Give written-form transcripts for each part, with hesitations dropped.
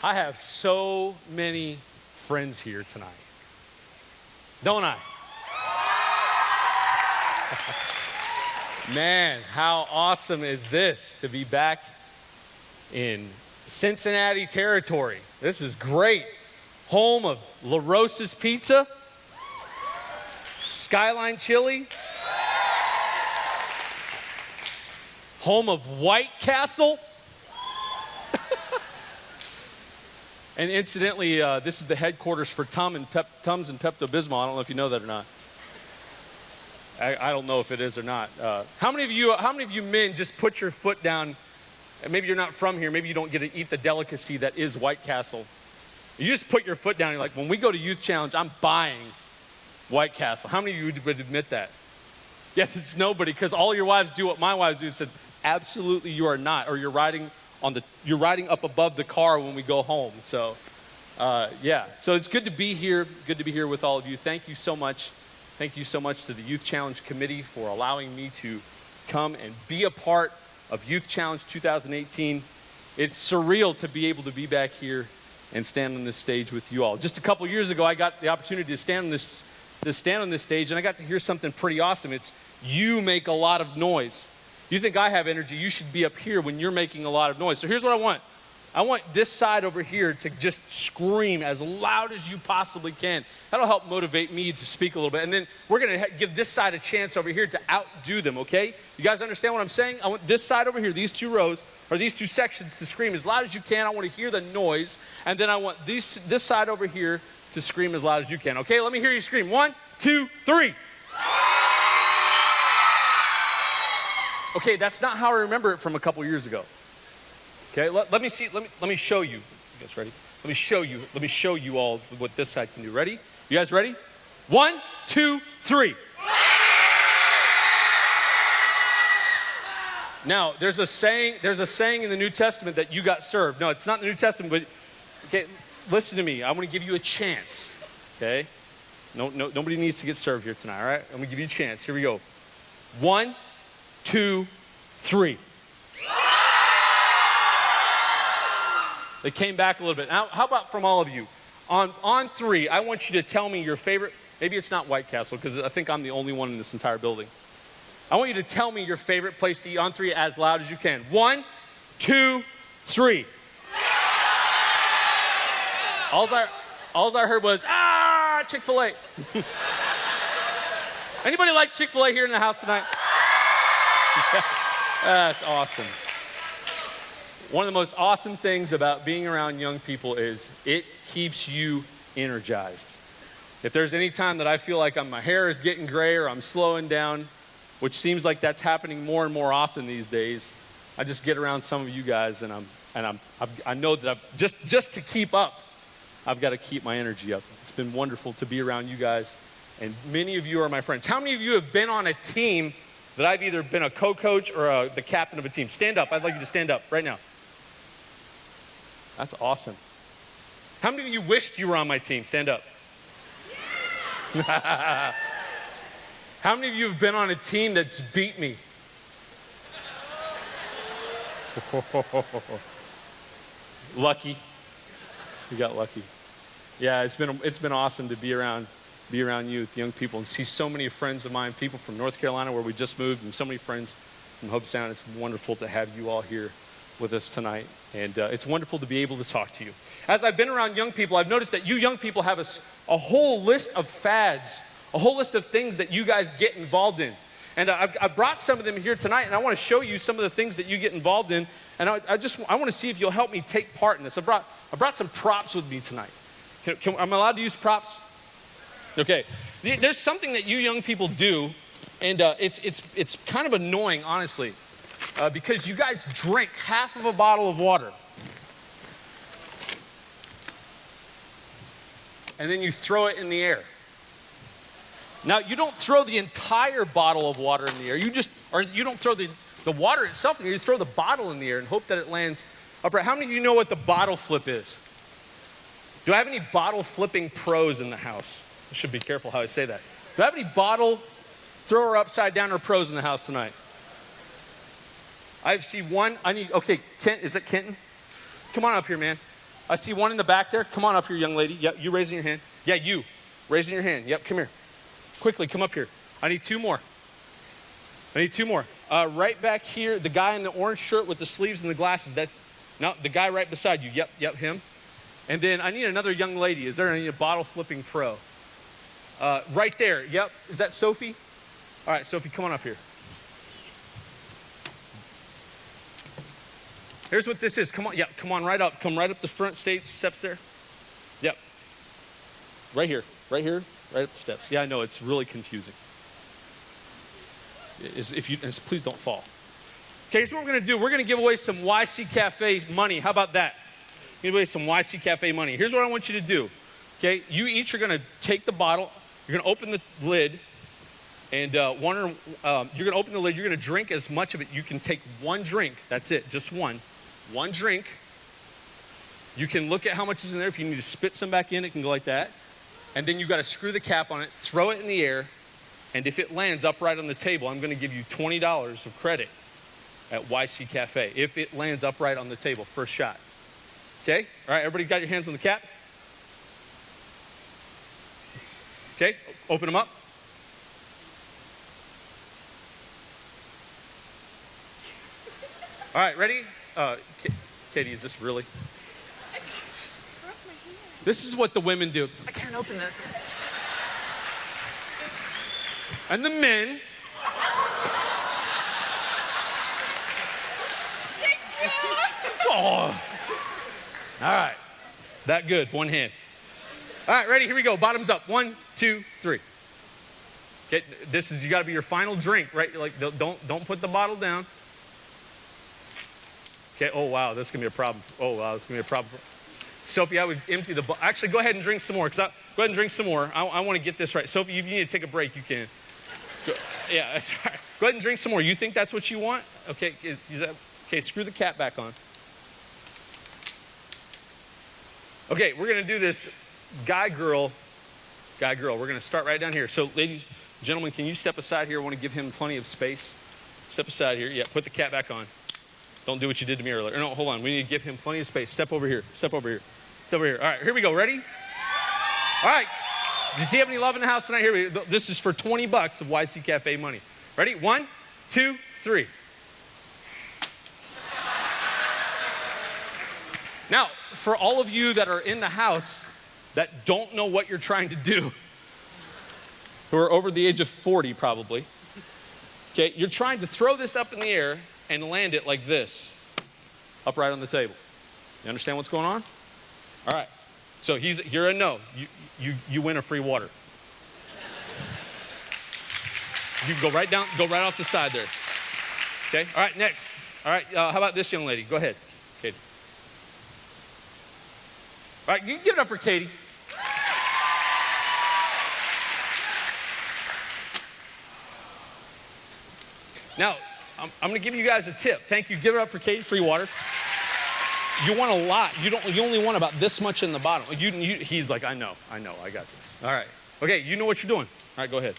I have so many friends here tonight, don't I? Man, how awesome is this to be back in Cincinnati territory. This is great. Home of La Rosa's Pizza, Skyline Chili, home of White Castle. And incidentally, this is the headquarters for Tums and Pepto-Bismol. I don't know if you know that or not. I don't know if it is or not. How many of you men just put your foot down? And maybe you're not from here. Maybe you don't get to eat the delicacy that is White Castle. You just put your foot down. You're like, when we go to Youth Challenge, I'm buying White Castle. How many of you would admit that? Yes, it's nobody, because all your wives do what my wives do. Said, absolutely, you are not, or you're riding up above the car when we go home. So, yeah. So it's good to be here. Good to be here with all of you. Thank you so much. Thank you so much to the Youth Challenge Committee for allowing me to come and be a part of Youth Challenge 2018. It's surreal to be able to be back here and stand on this stage with you all. Just a couple years ago, I got the opportunity to stand on this stage, and I got to hear something pretty awesome. It's, you make a lot of noise. You think I have energy, you should be up here when you're making a lot of noise. So here's what I want. I want this side over here to just scream as loud as you possibly can. That'll help motivate me to speak a little bit. And then we're going to give this side a chance over here to outdo them, okay? You guys understand what I'm saying? I want this side over here, these two rows, or these two sections to scream as loud as you can. I want to hear the noise. And then I want this side over here to scream as loud as you can. Okay, let me hear you scream. 1, 2, 3. Okay, that's not how I remember it from a couple years ago. Okay, let me see. Let me show you. You guys ready? Let me show you all what this side can do. Ready? You guys ready? 1, 2, 3. Now, there's a saying in the New Testament that you got served. No, it's not in the New Testament, but okay, listen to me. I want to give you a chance. Okay? No, nobody needs to get served here tonight, all right? I'm going to give you a chance. Here we go. 1, 2, 3. They came back a little bit. Now, how about from all of you? On 3, I want you to tell me your favorite. Maybe it's not White Castle, because I think I'm the only one in this entire building. I want you to tell me your favorite place to eat on 3 as loud as you can. 1, 2, 3. All I heard was, Chick-fil-A. Anybody like Chick-fil-A here in the house tonight? That's awesome. One of the most awesome things about being around young people is it keeps you energized. If there's any time that I feel like my hair is getting gray or I'm slowing down, which seems like that's happening more and more often these days, I just get around some of you guys and I know that just to keep up, I've got to keep my energy up. It's been wonderful to be around you guys, and many of you are my friends. How many of you have been on a team that I've either been a co-coach or the captain of a team? Stand up. I'd like you to stand up right now. That's awesome. How many of you wished you were on my team? Stand up. How many of you have been on a team that's beat me? Lucky. You got lucky. Yeah, it's been awesome to be around youth, young people, and see so many friends of mine, people from North Carolina where we just moved, and so many friends from Hope Sound. It's wonderful to have you all here with us tonight, and it's wonderful to be able to talk to you. As I've been around young people, I've noticed that you young people have a whole list of fads, a whole list of things that you guys get involved in. And I brought some of them here tonight, and I want to show you some of the things that you get involved in, and I want to see if you'll help me take part in this. I brought some props with me tonight. Am I allowed to use props? Okay. There's something that you young people do, and it's kind of annoying, honestly. Because you guys drink half of a bottle of water. And then you throw it in the air. Now, you don't throw the entire bottle of water in the air. You don't throw the water itself in the air. You throw the bottle in the air and hope that it lands upright. How many of you know what the bottle flip is? Do I have any bottle flipping pros in the house? I should be careful how I say that. Do I have any bottle thrower upside down or pros in the house tonight? I see one. Okay, Kent, is it Kenton? Come on up here, man. I see one in the back there. Come on up here, young lady. Yep, you raising your hand. Yeah, you. Raising your hand. Yep, come here. Quickly, come up here. I need two more. Right back here, the guy in the orange shirt with the sleeves and the glasses. No, the guy right beside you. Yep, him. And then I need another young lady. I need a bottle flipping pro. Right there. Yep. Is that Sophie? All right, Sophie, come on up here. Here's what this is. Come on. Yep. Come on right up. Come right up the front stage steps there. Yep. Right here. Right up the steps. Yeah, I know it's really confusing. Please don't fall. Okay, here's what we're gonna do. We're gonna give away some YC Cafe money. How about that? Give away some YC Cafe money. Here's what I want you to do. Okay, you each are gonna take the bottle. You're gonna open the lid, and you're gonna open the lid. You're gonna drink as much of it. You can take one drink. That's it, just one. One drink. You can look at how much is in there. If you need to spit some back in, it can go like that. And then you got to screw the cap on it, throw it in the air, and if it lands upright on the table, I'm going to give you $20 of credit at YC Cafe. If it lands upright on the table, first shot. Okay? All right, everybody got your hands on the cap? Okay, open them up. All right, ready? Katie, is this really? This is what the women do. I can't open this. And the men. Thank you. Oh. All right. That good. One hand. All right, ready? Here we go. Bottoms up. 1, 2, 3. Okay, you got to be your final drink, right? Like, don't put the bottle down. Okay. Oh wow, this is gonna be a problem. Sophie, I would empty the bottle. Actually, go ahead and drink some more. Go ahead and drink some more. I want to get this right. Sophie, if you need to take a break, you can. Yeah, that's all right. Go ahead and drink some more. You think that's what you want? Okay. Okay? Screw the cap back on. Okay, we're gonna do this. Guy, girl. We're gonna start right down here. So, ladies, gentlemen, can you step aside here? I want to give him plenty of space. Step aside here. Yeah, put the cap back on. Don't do what you did to me earlier. No, hold on. We need to give him plenty of space. Step over here. All right, here we go. Ready? All right. Does he have any love in the house tonight? Here this is for $20 of YC Cafe money. Ready? 1, 2, 3. Now, for all of you that are in the house that don't know what you're trying to do, who are over the age of 40 probably, okay, you're trying to throw this up in the air and land it like this, upright on the table. You understand what's going on? All right. So you're a no. You win a free water. You can go right off the side there. Okay. All right. Next. All right. How about this young lady? Go ahead, Katie. All right. You can give it up for Katie. Now, I'm going to give you guys a tip. Thank you. Give it up for Katie. Free water. You want a lot. You only want about this much in the bottom. He's like, I know, I got this. All right. Okay, you know what you're doing. All right, go ahead.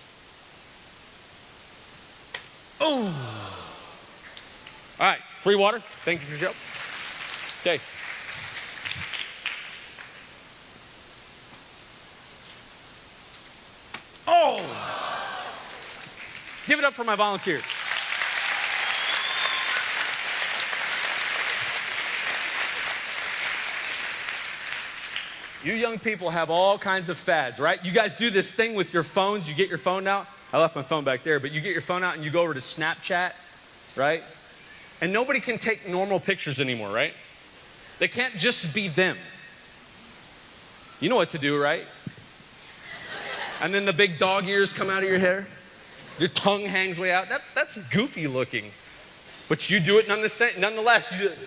Oh. All right, free water. Thank you for your help. Okay. Oh. Give it up for my volunteers. You young people have all kinds of fads, right? You guys do this thing with your phones. You get your phone out. I left my phone back there, but you get your phone out and you go over to Snapchat, right? And nobody can take normal pictures anymore, right? They can't just be them. You know what to do, right? And then the big dog ears come out of your hair. Your tongue hangs way out. That's goofy looking. But you do it nonetheless. You do it.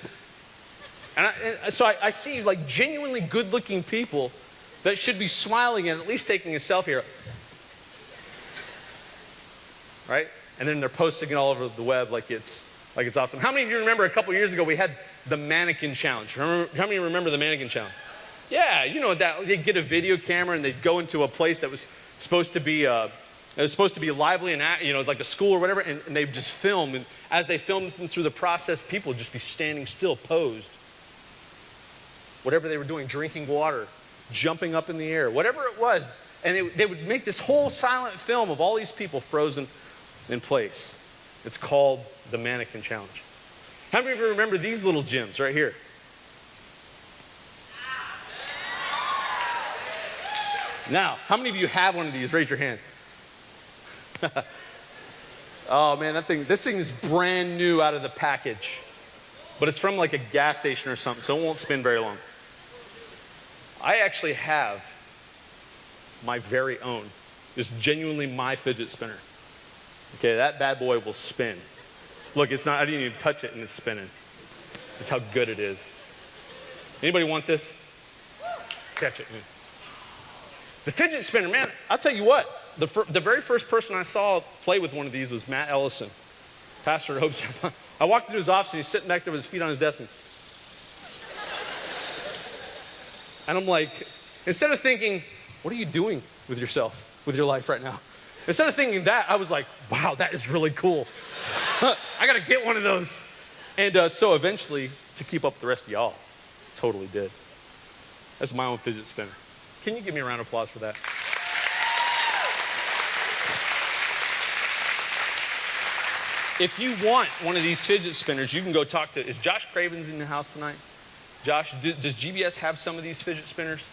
So I see like genuinely good-looking people that should be smiling and at least taking a selfie, right? And then they're posting it all over the web like it's awesome. How many of you remember a couple years ago we had the mannequin challenge? How many remember the mannequin challenge? Yeah, you know that they'd get a video camera and they'd go into a place that was supposed to be It was supposed to be lively and, like a school or whatever, and they just film. And as they filmed them through the process, people would just be standing still, posed. Whatever they were doing, drinking water, jumping up in the air, whatever it was. And they would make this whole silent film of all these people frozen in place. It's called the Mannequin Challenge. How many of you remember these little gems right here? Now, how many of you have one of these? Raise your hand. Oh man, this thing is brand new out of the package. But it's from like a gas station or something, so it won't spin very long. I actually have my very own. It's genuinely my fidget spinner. Okay, that bad boy will spin. Look, I didn't even touch it and it's spinning. That's how good it is. Anybody want this? Catch it. The fidget spinner, man, I'll tell you what, the very first person I saw play with one of these was Matt Ellison, pastor at Hope Sound. I walked into his office and he's sitting back there with his feet on his desk. And I'm like, instead of thinking, what are you doing with yourself, with your life right now? Instead of thinking that, I was like, wow, that is really cool. I got to get one of those. And so eventually, to keep up with the rest of y'all, totally did. That's my own fidget spinner. Can you give me a round of applause for that? If you want one of these fidget spinners, you can go talk to, is Josh Cravens in the house tonight? Josh, does GBS have some of these fidget spinners?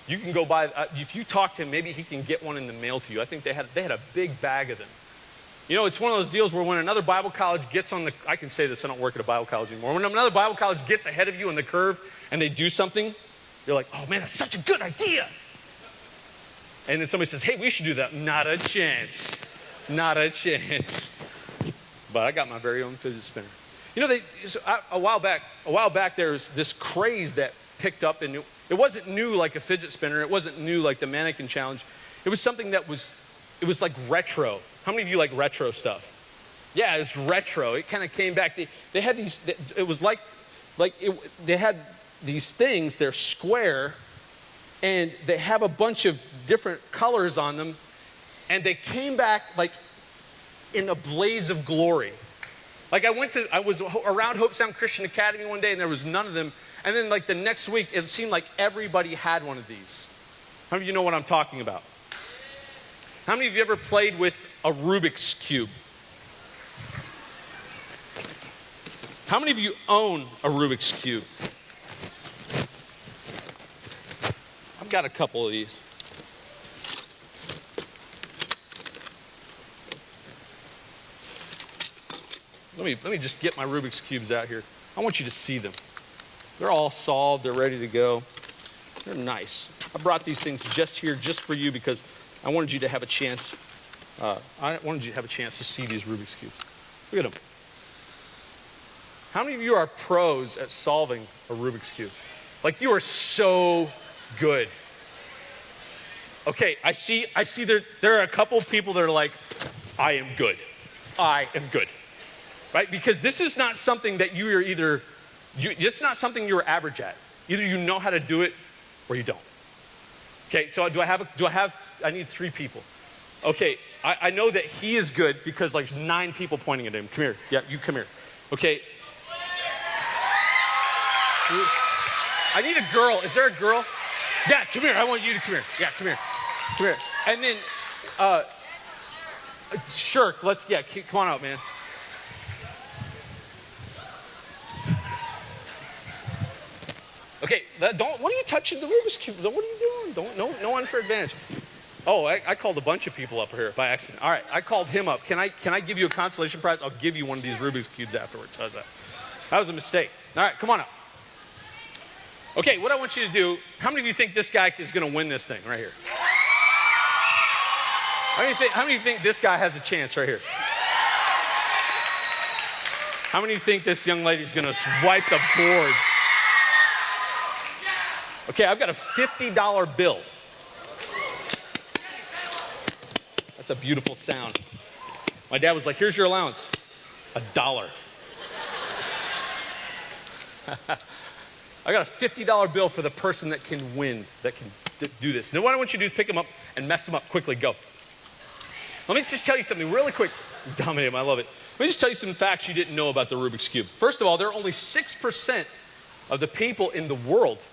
You can go buy, if you talk to him, maybe he can get one in the mail to you. I think they had a big bag of them. You know, it's one of those deals where when another Bible college gets on I can say this, I don't work at a Bible college anymore. When another Bible college gets ahead of you on the curve and they do something, you're like, oh man, that's such a good idea. And then somebody says, hey, we should do that. Not a chance. Not a chance. But I got my very own fidget spinner. You know, a while back there was this craze that picked up, and it wasn't new like a fidget spinner. It wasn't new like the Mannequin Challenge. It was something that was like retro. How many of you like retro stuff? Yeah, it's retro. It kind of came back. They had these, it was they had these things, they're square, and they have a bunch of different colors on them, and they came back like in a blaze of glory. Like I was around Hope Sound Christian Academy one day and there was none of them. And then like the next week, it seemed like everybody had one of these. How many of you know what I'm talking about? How many of you ever played with a Rubik's Cube? How many of you own a Rubik's Cube? I've got a couple of these. Let me just get my Rubik's Cubes out here. I want you to see them. They're all solved, they're ready to go. They're nice. I brought these things just for you because I wanted you to have a chance. To see these Rubik's Cubes. Look at them. How many of you are pros at solving a Rubik's Cube? Like you are so good. Okay, I see there are a couple of people that are like, I am good. I am good. Right? Because this is not something that it's not something you're average at. Either you know how to do it or you don't. Okay, so I need 3 people. Okay, I know that he is good because like 9 people pointing at him. Come here. Yeah, you come here. Okay. I need a girl. Is there a girl? Yeah, come here. I want you to come here. Yeah, come here. Come here. And then, Shirk, come on out, man. Okay, what are you touching the Rubik's Cube? What are you doing? No unfair advantage. Oh, I called a bunch of people up here by accident. All right, I called him up. Can I give you a consolation prize? I'll give you one of these Rubik's Cubes afterwards. How's that? That was a mistake. All right, come on up. Okay, what I want you to do, how many of you think this guy is going to win this thing right here? How many of you think this guy has a chance right here? How many of you think this young lady's going to wipe the board? Okay, I've got a $50 bill. That's a beautiful sound. My dad was like, here's your allowance. $1. I got a $50 bill for the person that can win, that can do this. Now what I want you to do is pick them up and mess them up quickly. Go. Let me just tell you something really quick. Dominate him, I love it. Let me just tell you some facts you didn't know about the Rubik's Cube. First of all, there are only 6% of the people in the world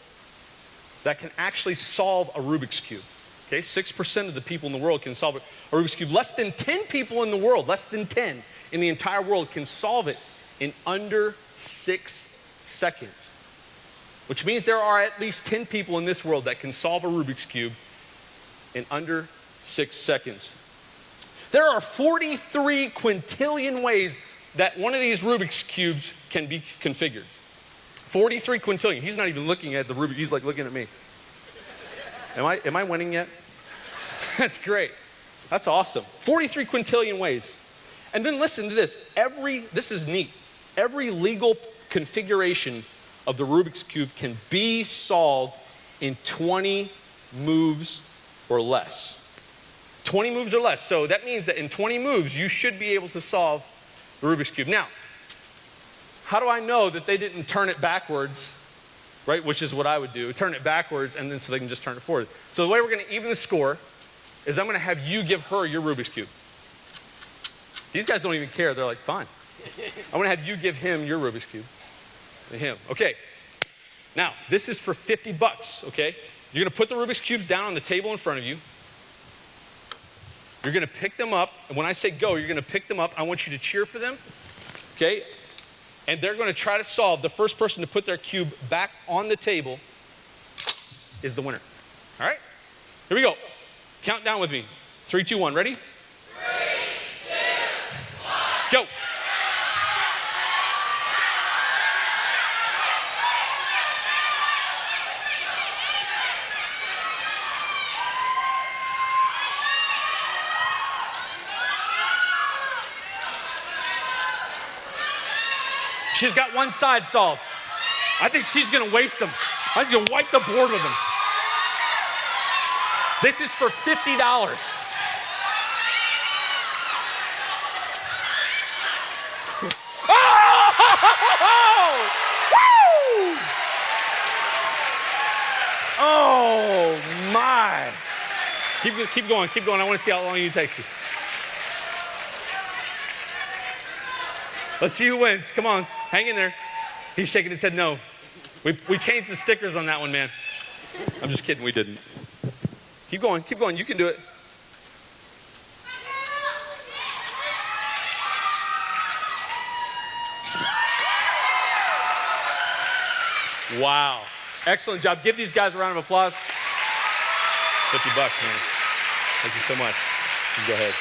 that can actually solve a Rubik's Cube. Okay, 6% of the people in the world can solve a Rubik's Cube. Less than 10 people in the world, less than 10 in the entire world can solve it in under 6 seconds. Which means there are at least 10 people in this world that can solve a Rubik's Cube in under 6 seconds. There are 43 quintillion ways that one of these Rubik's Cubes can be configured. 43 quintillion. He's not even looking at the Rubik, he's like looking at me. Am I winning yet? That's great. That's awesome. 43 quintillion ways. And then listen to this. This is neat. Every legal configuration of the Rubik's Cube can be solved in 20 moves or less. 20 moves or less. So that means that in 20 moves, you should be able to solve the Rubik's Cube. Now, how do I know that they didn't turn it backwards, right? Which is what I would do. Turn it backwards, and then so they can just turn it forward. So the way we're going to even the score is I'm going to have you give her your Rubik's Cube. These guys don't even care. They're like, fine. I'm going to have you give him your Rubik's Cube. Him. Okay. Now, this is for $50, okay? You're going to put the Rubik's Cubes down on the table in front of you. You're going to pick them up, and when I say go, you're going to pick them up. I want you to cheer for them, okay? And they're going to try to solve. The first person to put their cube back on the table is the winner. All right? Here we go. Count down with me. 3, 2, 1. Ready? 3, 2, 1. Go. She's got one side solved. I think she's going to waste them. I think you'll wipe the board with them. This is for $50. Oh! Woo! Oh my! Keep going. I want to see how long it takes you. Let's see who wins. Come on, hang in there. He's shaking his head no. We changed the stickers on that one, man. I'm just kidding, we didn't. Keep going, you can do it. Wow, excellent job. Give these guys a round of applause. $50, man. Thank you so much. You can go ahead.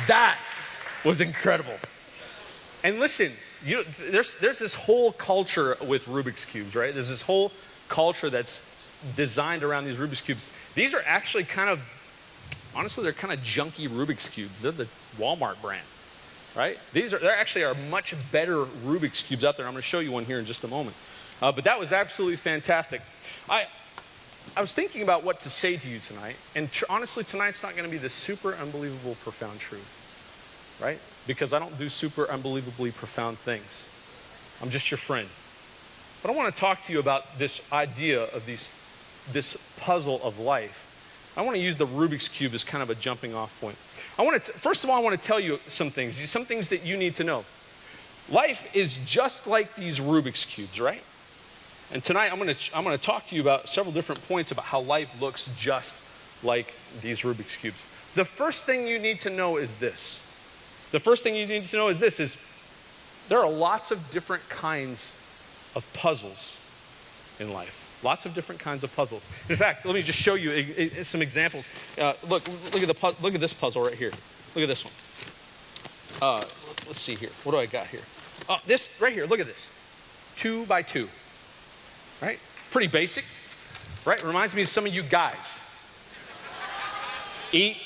That was incredible. And listen, there's this whole culture with Rubik's Cubes, right? There's this whole culture that's designed around these Rubik's Cubes. These are actually honestly, they're kind of junky Rubik's Cubes. They're the Walmart brand, right? There actually are much better Rubik's Cubes out there. I'm going to show you one here in just a moment. But that was absolutely fantastic. I was thinking about what to say to you tonight, and honestly, tonight's not going to be the super unbelievable profound truth, right? Because I don't do super unbelievably profound things. I'm just your friend. But I want to talk to you about this idea of this puzzle of life. I want to use the Rubik's Cube as kind of a jumping off point. First of all, I want to tell you some things that you need to know. Life is just like these Rubik's Cubes, right? And tonight I'm going to talk to you about several different points about how life looks just like these Rubik's Cubes. The first thing you need to know is this. There are lots of different kinds of puzzles in life. Lots of different kinds of puzzles. In fact, let me just show you some examples. Look at this puzzle right here. Look at this one. Let's see here. What do I got here? This right here. Look at this. 2 by 2. Right? Pretty basic, right? Reminds me of some of you guys. Eat,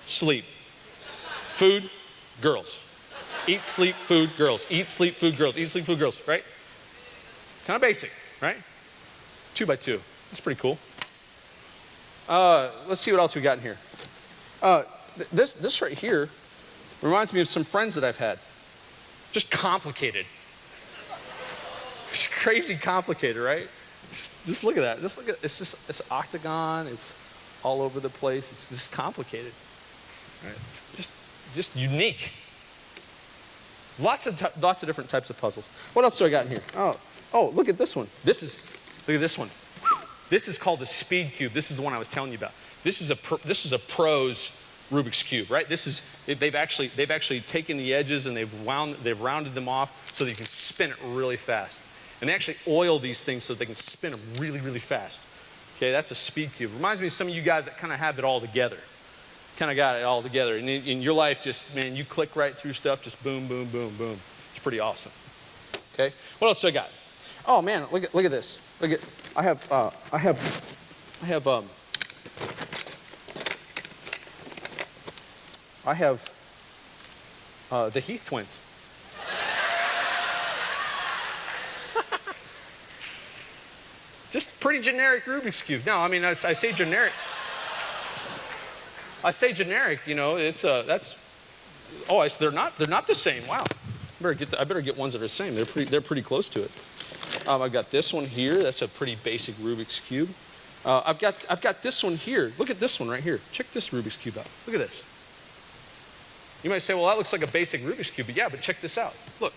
sleep. Food, girls. Eat, sleep, food, girls. Eat, sleep, food, girls. Eat, sleep, food, girls, right? Kind of basic, right? 2 by 2. That's pretty cool. Let's see what else we got in here. This right here reminds me of some friends that I've had. Just complicated. Crazy complicated, right? Just look at that. Just look at it's octagon. It's all over the place. It's just complicated. Right? It's just unique. Lots of different types of puzzles. What else do I got in here? Oh, look at this one. Look at this one. This is called the speed cube. This is the one I was telling you about. This is a pro's Rubik's cube, right? They've actually taken the edges and they've rounded them off so that you can spin it really fast. And they actually oil these things so they can spin them really, really fast. Okay, that's a speed cube. Reminds me of some of you guys that kind of have it all together. Kind of got it all together. And in your life, just, man, you click right through stuff, just boom, boom, boom, boom. It's pretty awesome. Okay, what else do I got? Oh man, look at this. I have the Heath twins. Just pretty generic Rubik's cube. No, I mean I say generic. I say generic. You know, they're not the same. Wow. I better get ones that are the same. They're pretty close to it. I've got this one here. That's a pretty basic Rubik's cube. I've got this one here. Look at this one right here. Check this Rubik's cube out. Look at this. You might say, well, that looks like a basic Rubik's cube. But yeah, but check this out. Look.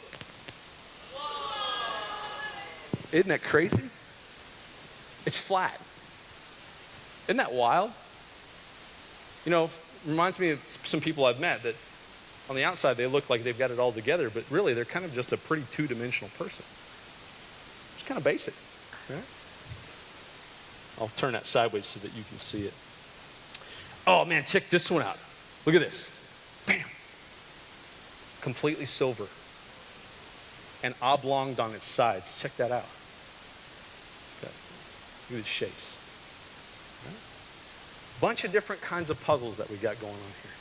Isn't that crazy? It's flat. Isn't that wild? You know, reminds me of some people I've met that on the outside they look like they've got it all together, but really they're kind of just a pretty two-dimensional person. It's kind of basic. Right? I'll turn that sideways so that you can see it. Oh man, check this one out. Look at this. Bam. Completely silver and oblonged on its sides. Check that out. Look at the shapes. Right? Bunch of different kinds of puzzles that we got going on here.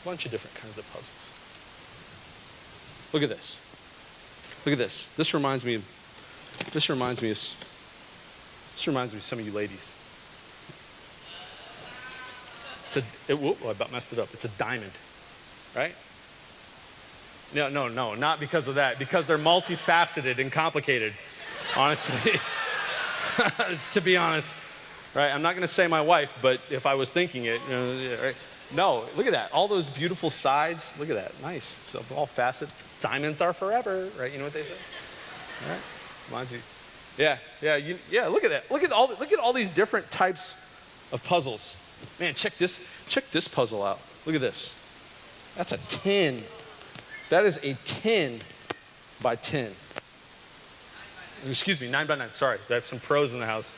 Bunch of different kinds of puzzles. Look at this. Look at this. This reminds me of some of you ladies. I about messed it up. It's a diamond, right? No, not because of that. Because they're multifaceted and complicated, honestly. To be honest, right? I'm not going to say my wife, but if I was thinking it, you know, right? No, look at that. All those beautiful sides. Look at that. Nice. So all facets. Diamonds are forever, right? You know what they say? All right. Reminds you. Yeah. Look at that. Look at all these different types of puzzles. Man, check this puzzle out. Look at this. That's a 10. That is a 10 by 10. Excuse me, 9 by 9. Sorry, I have some pros in the house.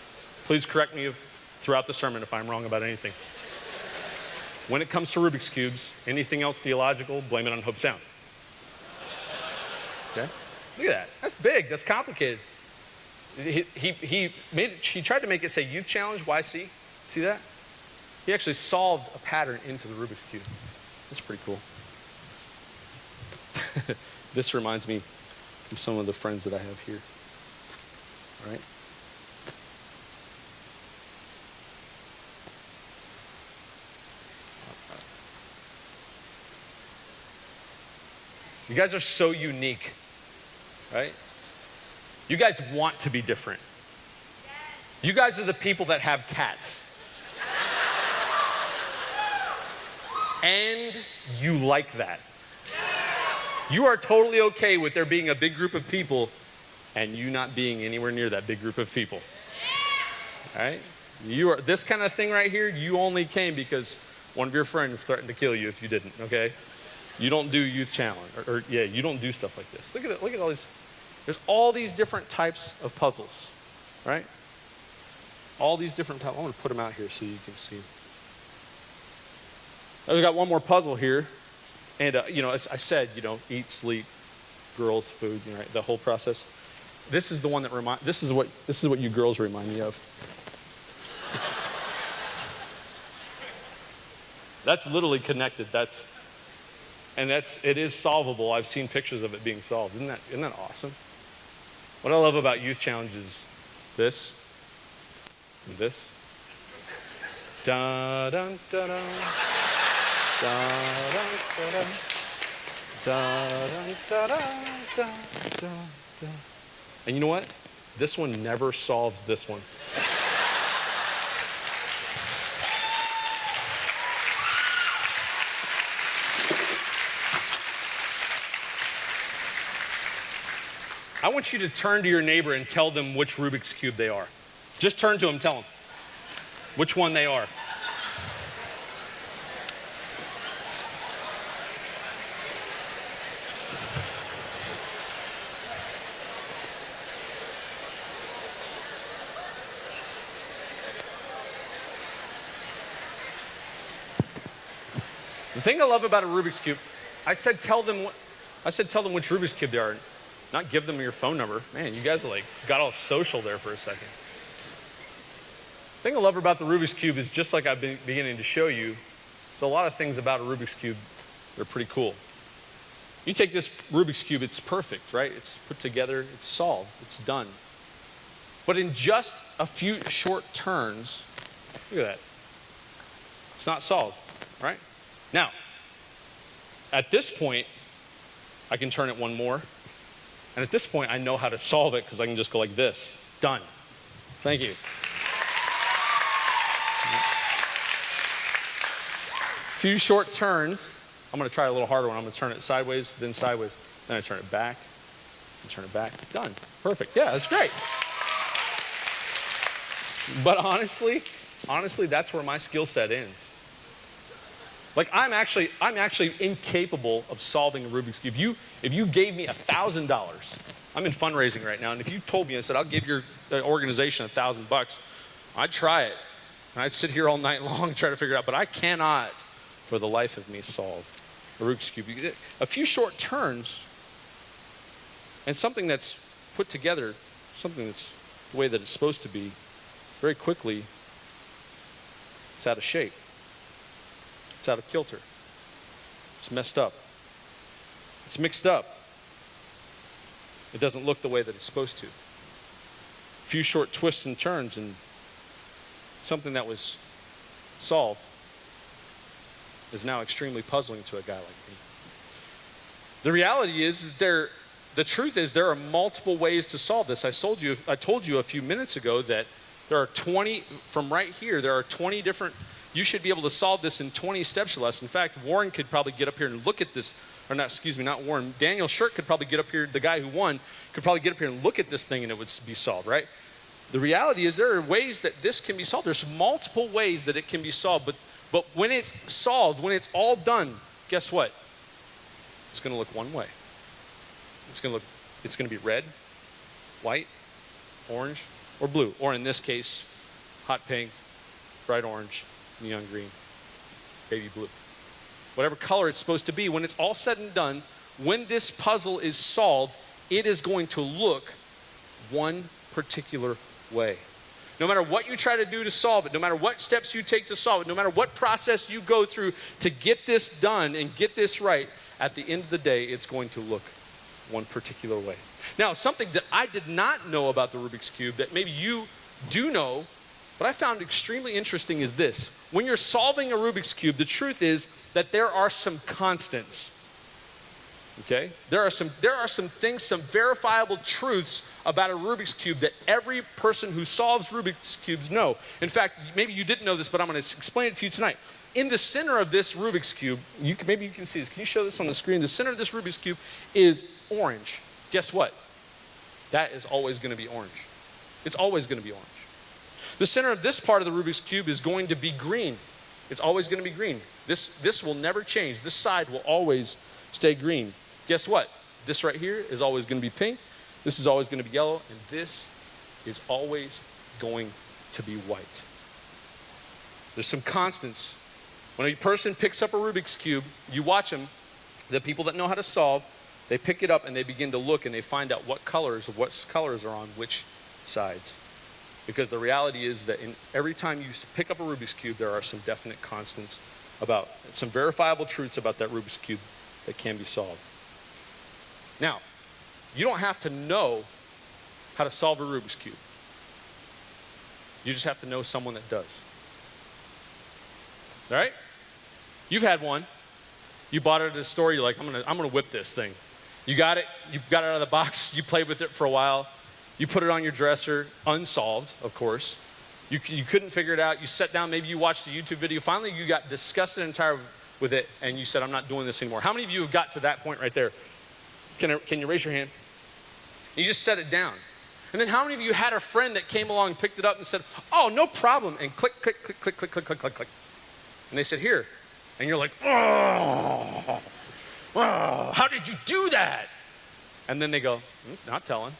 Please correct me throughout the sermon if I'm wrong about anything. When it comes to Rubik's Cubes, anything else theological, blame it on Hope Sound. Okay? Look at that. That's big. That's complicated. He tried to make it say Youth Challenge, YC. See that? He actually solved a pattern into the Rubik's Cube. That's pretty cool. This reminds me of some of the friends that I have here. All right? You guys are so unique, right? You guys want to be different. You guys are the people that have cats. And you like that. You are totally okay with there being a big group of people and you not being anywhere near that big group of people. All right? You are this kind of thing right here, you only came because one of your friends threatened to kill you if you didn't, okay? You don't do youth challenge, you don't do stuff like this. Look at all these. There's all these different types of puzzles, right? All these different types. I'm going to put them out here so you can see. I've got one more puzzle here. And, as I said, eat, sleep, girls, food, right, the whole process. This is the one that this is what you girls remind me of. That's literally connected. It is solvable. I've seen pictures of it being solved. Isn't that awesome? What I love about Youth Challenge is this and this. Da dun da dun. Da dun da dun. Da dun da dun da da da. And you know what? This one never solves this one. I want you to turn to your neighbor and tell them which Rubik's Cube they are. Just turn to them, tell them which one they are. The thing I love about a Rubik's Cube, I said tell them which Rubik's Cube they are, not give them your phone number. Man, you guys are like, got all social there for a second. The thing I love about the Rubik's Cube is just like I've been beginning to show you, there's a lot of things about a Rubik's Cube that are pretty cool. You take this Rubik's Cube, it's perfect, right? It's put together, it's solved, it's done. But in just a few short turns, look at that. It's not solved, right? Now, at this point, I can turn it one more. And at this point, I know how to solve it because I can just go like this. Done. Thank you. Few short turns. I'm going to try a little harder one. I'm going to turn it sideways, then sideways. Then I turn it back, and turn it back. Done. Perfect. Yeah, that's great. But honestly, that's where my skill set ends. Like I'm actually incapable of solving a Rubik's Cube. If you gave me $1,000, I'm in fundraising right now, and if you told me, I said, I'll give your organization $1,000, I'd try it. And I'd sit here all night long and try to figure it out, but I cannot, for the life of me, solve a Rubik's Cube. A few short turns, and something that's put together, something that's the way that it's supposed to be, very quickly, it's out of shape. It's out of kilter. It's messed up. It's mixed up. It doesn't look the way that it's supposed to. A few short twists and turns, and something that was solved is now extremely puzzling to a guy like me. The reality is that the truth is there are multiple ways to solve this. I told you a few minutes ago that there are 20, from right here, there are 20 different. You should be able to solve this in 20 steps or less. In fact, Warren could probably get up here and look at this, or not, excuse me, not Warren. Daniel Shirk could probably get up here, the guy who won, could probably get up here and look at this thing and it would be solved, right? The reality is there are ways that this can be solved. There's multiple ways that it can be solved, but when it's solved, when it's all done, guess what? It's going to look one way. It's going to be red, white, orange, or blue, or in this case, hot pink, bright orange, neon green, baby blue. Whatever color it's supposed to be, when it's all said and done, when this puzzle is solved, it is going to look one particular way. No matter what you try to do to solve it, no matter what steps you take to solve it, no matter what process you go through to get this done and get this right, at the end of the day, it's going to look one particular way. Now, something that I did not know about the Rubik's Cube that maybe you do know, but I found extremely interesting is this. When you're solving a Rubik's Cube, the truth is that there are some constants. Okay? There are some things, some verifiable truths about a Rubik's Cube that every person who solves Rubik's Cubes know. In fact, maybe you didn't know this, but I'm going to explain it to you tonight. In the center of this Rubik's Cube, maybe you can see this. Can you show this on the screen? The center of this Rubik's Cube is orange. Guess what? That is always going to be orange. It's always going to be orange. The center of this part of the Rubik's Cube is going to be green. It's always going to be green. This will never change. This side will always stay green. Guess what? This right here is always going to be pink. This is always going to be yellow. And this is always going to be white. There's some constants. When a person picks up a Rubik's Cube, you watch them, the people that know how to solve, they pick it up and they begin to look and they find out what colors are on which sides. Because the reality is that every time you pick up a Rubik's Cube, there are some definite constants about, some verifiable truths about that Rubik's Cube that can be solved. Now, you don't have to know how to solve a Rubik's Cube. You just have to know someone that does. All right? You've had one. You bought it at a store. You're like, I'm gonna whip this thing. You got it out of the box. You played with it for a while. You put it on your dresser, unsolved, of course. You couldn't figure it out. You sat down, maybe you watched a YouTube video. Finally, you got disgusted and tired with it, and you said, I'm not doing this anymore. How many of you have got to that point right there? Can you raise your hand? You just set it down. And then how many of you had a friend that came along and picked it up and said, oh, no problem, and click, click, click, click, click, click, click, click, click. And they said, here. And you're like, oh, how did you do that? And then they go, not telling.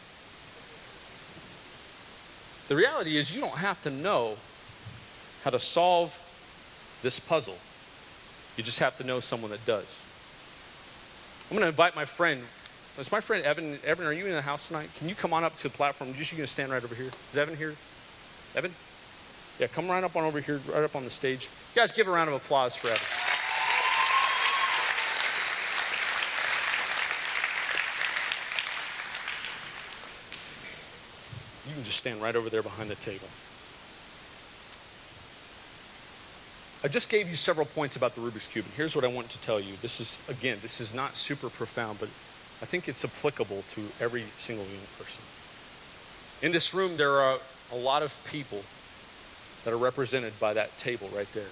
The reality is you don't have to know how to solve this puzzle. You just have to know someone that does. I'm going to invite my friend. Is my friend Evan? Evan, are you in the house tonight? Can you come on up to the platform? You're going to stand right over here. Is Evan here? Evan? Yeah, come right up on over here, right up on the stage. You guys give a round of applause for Evan. You can just stand right over there behind the table. I just gave you several points about the Rubik's Cube, and here's what I want to tell you. This is not super profound, but I think it's applicable to every single young person. In this room, there are a lot of people that are represented by that table right there.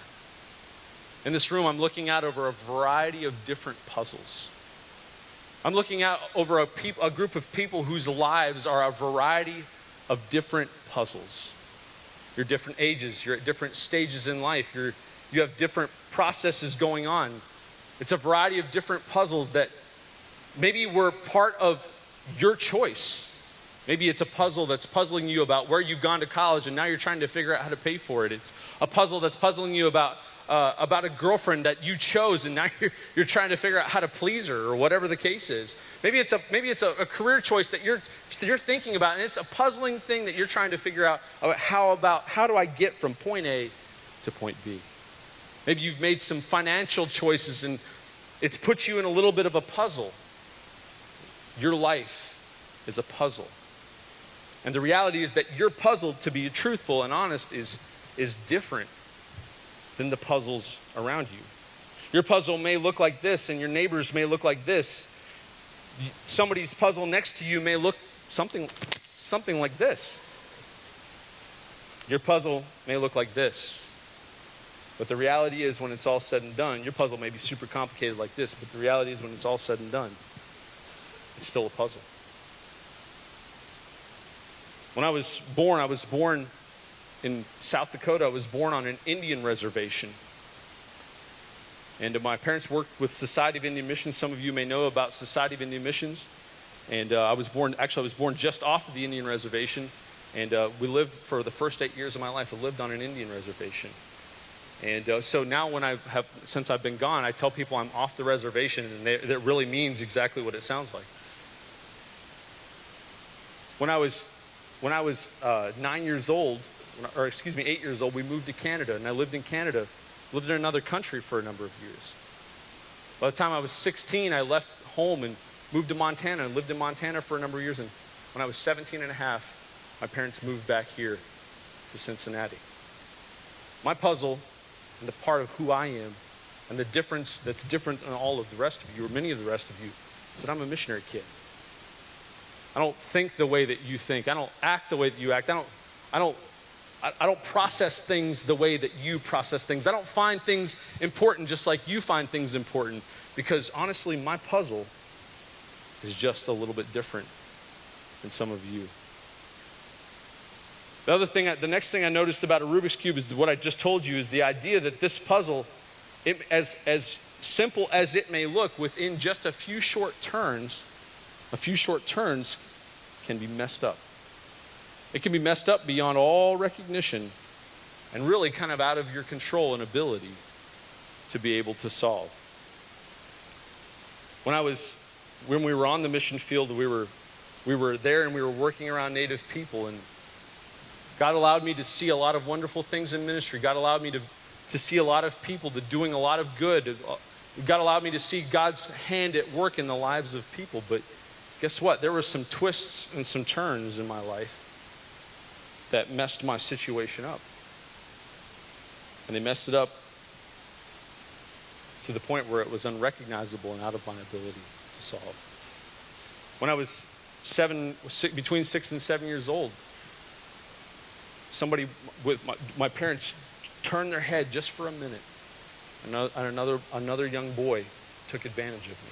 In this room, I'm looking out over a variety of different puzzles. I'm looking out over a group of people whose lives are a variety of different puzzles. You're different ages, you're at different stages in life, you have different processes going on. It's a variety of different puzzles that maybe were part of your choice. Maybe it's a puzzle that's puzzling you about where you've gone to college and now you're trying to figure out how to pay for it. It's a puzzle that's puzzling you about a girlfriend that you chose and now you're trying to figure out how to please her, or whatever the case is. Maybe it's a career choice that you're thinking about, and it's a puzzling thing that you're trying to figure out about how do I get from point A to point B. Maybe you've made some financial choices and it's put you in a little bit of a puzzle. Your life is a puzzle. And the reality is that your puzzle, to be truthful and honest, is different than the puzzles around you. Your puzzle may look like this, and your neighbor's may look like this. Somebody's puzzle next to you may look something like this. Your puzzle may look like this. But the reality is, when it's all said and done, your puzzle may be super complicated like this, but the reality is, when it's all said and done, it's still a puzzle. When I was born in South Dakota. I was born on an Indian reservation. And my parents worked with Society of Indian Missions. Some of you may know about Society of Indian Missions. And I was born just off of the Indian reservation. And we lived for the first 8 years of my life, I lived on an Indian reservation. And so now since I've been gone, I tell people I'm off the reservation, and that really means exactly what it sounds like. When I was 8 years old, we moved to Canada, and I lived in Canada, lived in another country for a number of years. By the time I was 16, I left home and moved to Montana and lived in Montana for a number of years. And when I was 17 and a half, my parents moved back here to Cincinnati. My puzzle, and the part of who I am, and the difference that's different than all of the rest of you, or many of the rest of you, is that I'm a missionary kid. I don't think the way that you think. I don't act the way that you act. I don't process things the way that you process things. I don't find things important just like you find things important, because honestly, my puzzle is just a little bit different than some of you. The next thing I noticed about a Rubik's Cube is what I just told you, is the idea that this puzzle, as simple as it may look, within just a few short turns can be messed up. It can be messed up beyond all recognition and really kind of out of your control and ability to be able to solve. When we were on the mission field, we were there and we were working around Native people, and God allowed me to see a lot of wonderful things in ministry. God allowed me to see a lot of people doing a lot of good. God allowed me to see God's hand at work in the lives of people. But guess what? There were some twists and some turns in my life that messed my situation up. And they messed it up to the point where it was unrecognizable and out of my ability to solve. When I was between 6 and 7 years old, somebody with my parents turned their head just for a minute, and another young boy took advantage of me.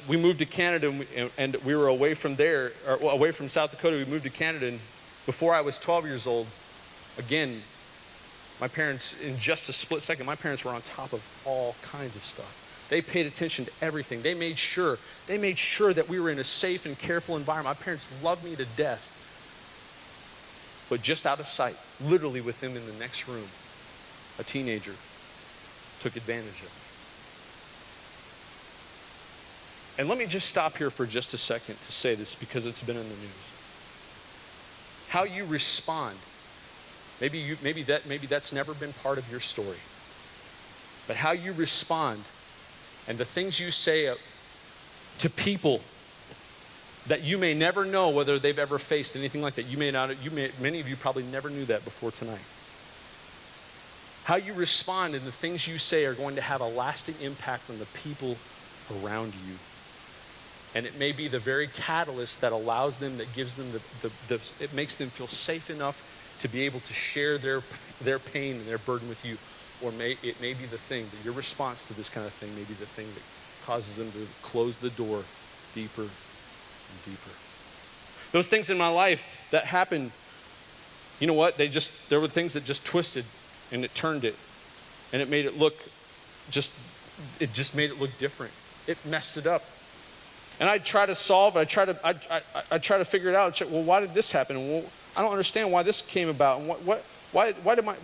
We moved to Canada, and we were away from there, or away from South Dakota. We moved to Canada, and before I was 12 years old, again, my parents, in just a split second, my parents were on top of all kinds of stuff. They paid attention to everything. They made sure that we were in a safe and careful environment. My parents loved me to death. But just out of sight, literally with them in the next room, a teenager took advantage of me. And let me just stop here for just a second to say this, because it's been in the news. How you respond, maybe that's never been part of your story. But how you respond and the things you say to people that you may never know whether they've ever faced anything like that. Many of you probably never knew that before tonight. How you respond and the things you say are going to have a lasting impact on the people around you. And it may be the very catalyst that allows them, that gives them it makes them feel safe enough to be able to share their pain and their burden with you. Or it may be the thing that your response to this kind of thing may be the thing that causes them to close the door deeper and deeper. Those things in my life that happened, you know what? There were things that just twisted and it turned it, and it made it look made it look different. It messed it up. And I try to solve it. I try to figure it out. Well, why did this happen? Well, I don't understand why this came about. And why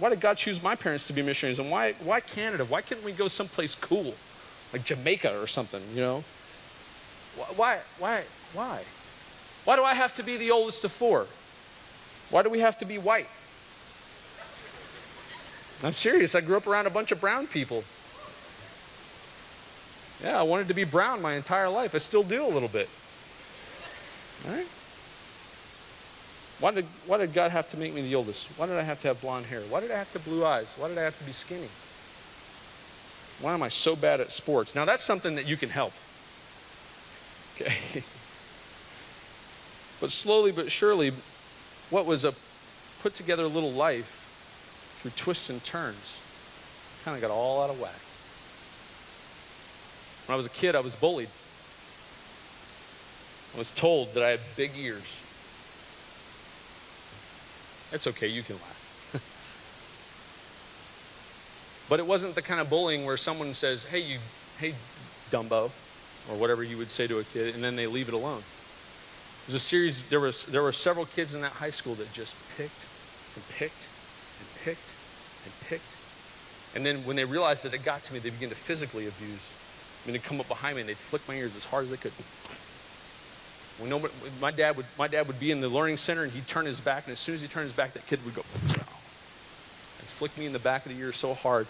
did God choose my parents to be missionaries? And why Canada? Why couldn't we go someplace cool, like Jamaica or something? You know? Why? Why do I have to be the oldest of four? Why do we have to be white? I'm serious. I grew up around a bunch of brown people. Yeah, I wanted to be brown my entire life. I still do a little bit. All right? Why did God have to make me the oldest? Why did I have to have blonde hair? Why did I have to have blue eyes? Why did I have to be skinny? Why am I so bad at sports? Now, that's something that you can help. Okay. But slowly but surely, what was a put together little life through twists and turns kind of got all out of whack. When I was a kid, I was bullied. I was told that I had big ears. It's okay, you can laugh. But it wasn't the kind of bullying where someone says, hey, Dumbo, or whatever you would say to a kid, and then they leave it alone. It was a series, there were several kids in that high school that just picked and picked and picked and picked. And then when they realized that it got to me, they began to physically abuse. I mean, they'd come up behind me and they'd flick my ears as hard as they could. My dad would be in the learning center and he'd turn his back, and as soon as he turned his back, that kid would go and flick me in the back of the ear so hard,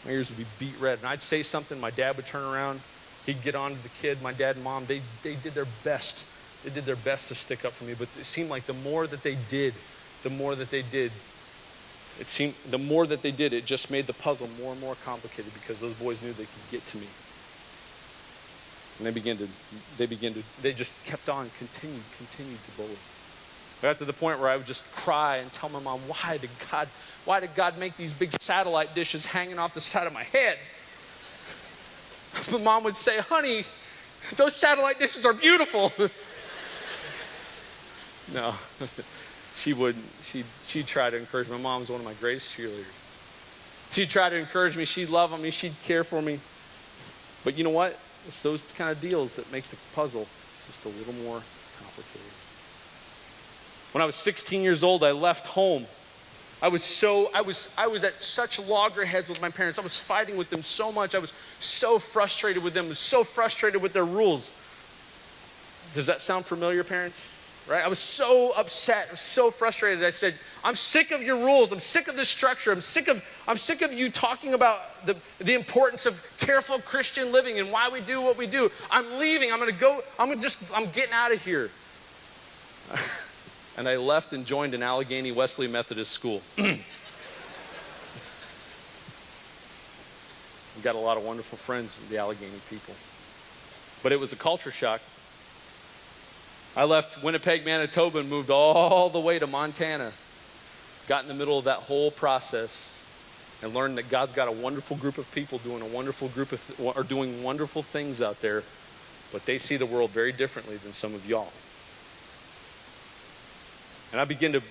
my ears would be beat red. And I'd say something, my dad would turn around, he'd get on to the kid. My dad and mom, they did their best. They did their best to stick up for me, but it seemed like the more that they did, it just made the puzzle more and more complicated, because those boys knew they could get to me. And they just kept on, continued to bully. I got to the point where I would just cry and tell my mom, why did God make these big satellite dishes hanging off the side of my head? My mom would say, honey, those satellite dishes are beautiful. No, she wouldn't. She'd try to encourage me. My mom's one of my greatest cheerleaders. She'd try to encourage me. She'd love on me. She'd care for me. But you know what? It's those kind of deals that make the puzzle just a little more complicated. When I was 16 years old, I left home. I was at such loggerheads with my parents. I was fighting with them so much. I was so frustrated with them. I was so frustrated with their rules. Does that sound familiar, parents? Right? I was so upset. I was so frustrated. I said, I'm sick of your rules. I'm sick of this structure. I'm sick of you talking about the importance of careful Christian living and why we do what we do. I'm leaving. I'm getting out of here. And I left and joined an Allegheny Wesley Methodist school. I've got a lot of wonderful friends with the Allegheny people. but it was a culture shock. I left Winnipeg, Manitoba, and moved all the way to Montana. Got in the middle of that whole process and learned that God's got a wonderful group of people doing doing wonderful things out there, but they see the world very differently than some of y'all. And I began to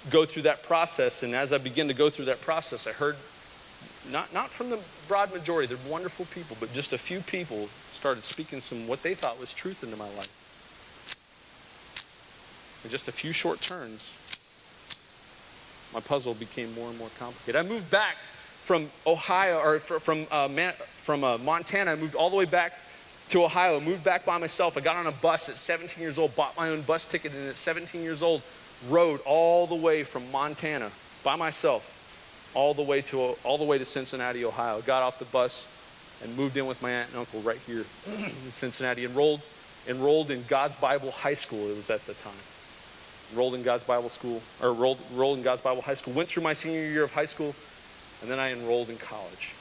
go through that process, and as I began to go through that process, I heard, not from the broad majority, they're wonderful people, but just a few people started speaking some what they thought was truth into my life. In just a few short turns, my puzzle became more and more complicated. I moved back from Ohio, or from Montana. I moved all the way back to Ohio. Moved back by myself. I got on a bus at 17 years old, bought my own bus ticket, and at 17 years old, rode all the way from Montana by myself, all the way to Cincinnati, Ohio. Got off the bus and moved in with my aunt and uncle right here in Cincinnati. Enrolled in God's Bible High School. It was at the time. Enrolled in God's Bible School, or enrolled in God's Bible High School. Went through my senior year of high school, and then I enrolled in college.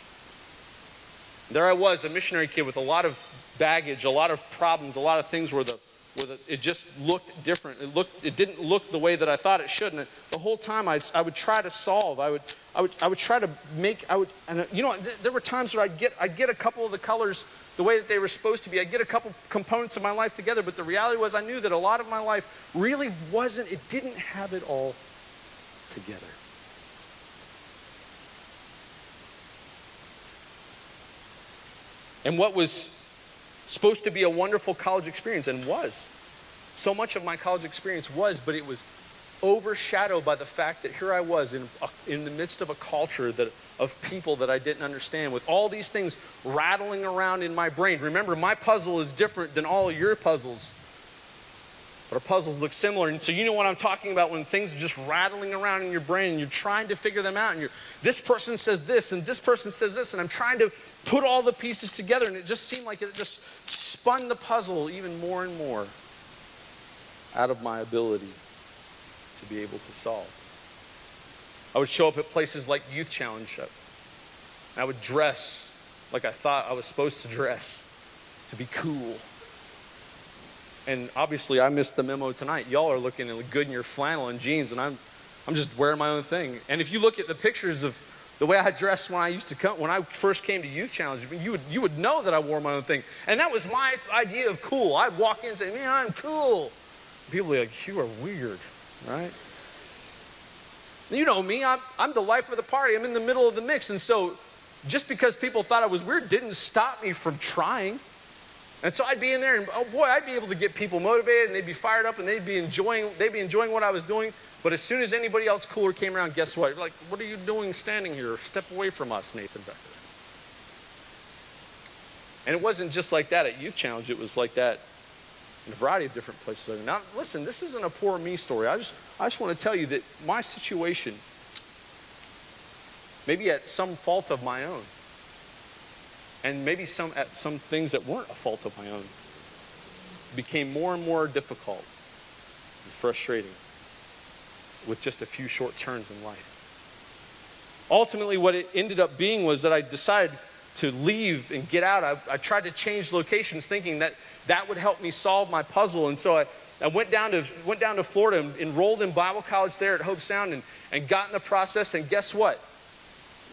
There I was, a missionary kid with a lot of baggage, a lot of problems, a lot of things where it just looked different. It didn't look the way that I thought it should. And the whole time I would try to solve. I would try to make. There were times where I'd get a couple of the colors the way that they were supposed to be. I'd get a couple components of my life together. But the reality was, I knew that a lot of my life really wasn't. It didn't have it all together. And what was supposed to be a wonderful college experience, and was. So much of my college experience was, but it was overshadowed by the fact that here I was in the midst of a culture of people that I didn't understand, with all these things rattling around in my brain. Remember, my puzzle is different than all of your puzzles, but our puzzles look similar. And so you know what I'm talking about when things are just rattling around in your brain and you're trying to figure them out, and this person says this and this person says this, and I'm trying to put all the pieces together, and it just seemed like it just spun the puzzle even more and more out of my ability to be able to solve. I would show up at places like Youth Challenge. I would dress like I thought I was supposed to dress, to be cool. And obviously I missed the memo tonight. Y'all are looking good in your flannel and jeans, and I'm just wearing my own thing. And if you look at the pictures of the way I dressed when I first came to Youth Challenge, you would know that I wore my own thing. And that was my idea of cool. I'd walk in and say, man, I'm cool. People would be like, you are weird, right? You know me, I'm the life of the party. I'm in the middle of the mix. And so just because people thought I was weird didn't stop me from trying. And so I'd be in there, and oh boy, I'd be able to get people motivated, and they'd be fired up, and they'd be enjoying what I was doing. But as soon as anybody else cooler came around, guess what? Like, what are you doing standing here? Step away from us, Nathan Becker. And it wasn't just like that at Youth Challenge. It was like that in a variety of different places. Now, listen, this isn't a poor me story. I just want to tell you that my situation, maybe at some fault of my own, and maybe at some things that weren't a fault of my own, became more and more difficult and frustrating with just a few short turns in life. Ultimately, what it ended up being was that I decided to leave and get out. I tried to change locations thinking that would help me solve my puzzle. And so I went down to Florida and enrolled in Bible college there at Hope Sound and got in the process. And guess what?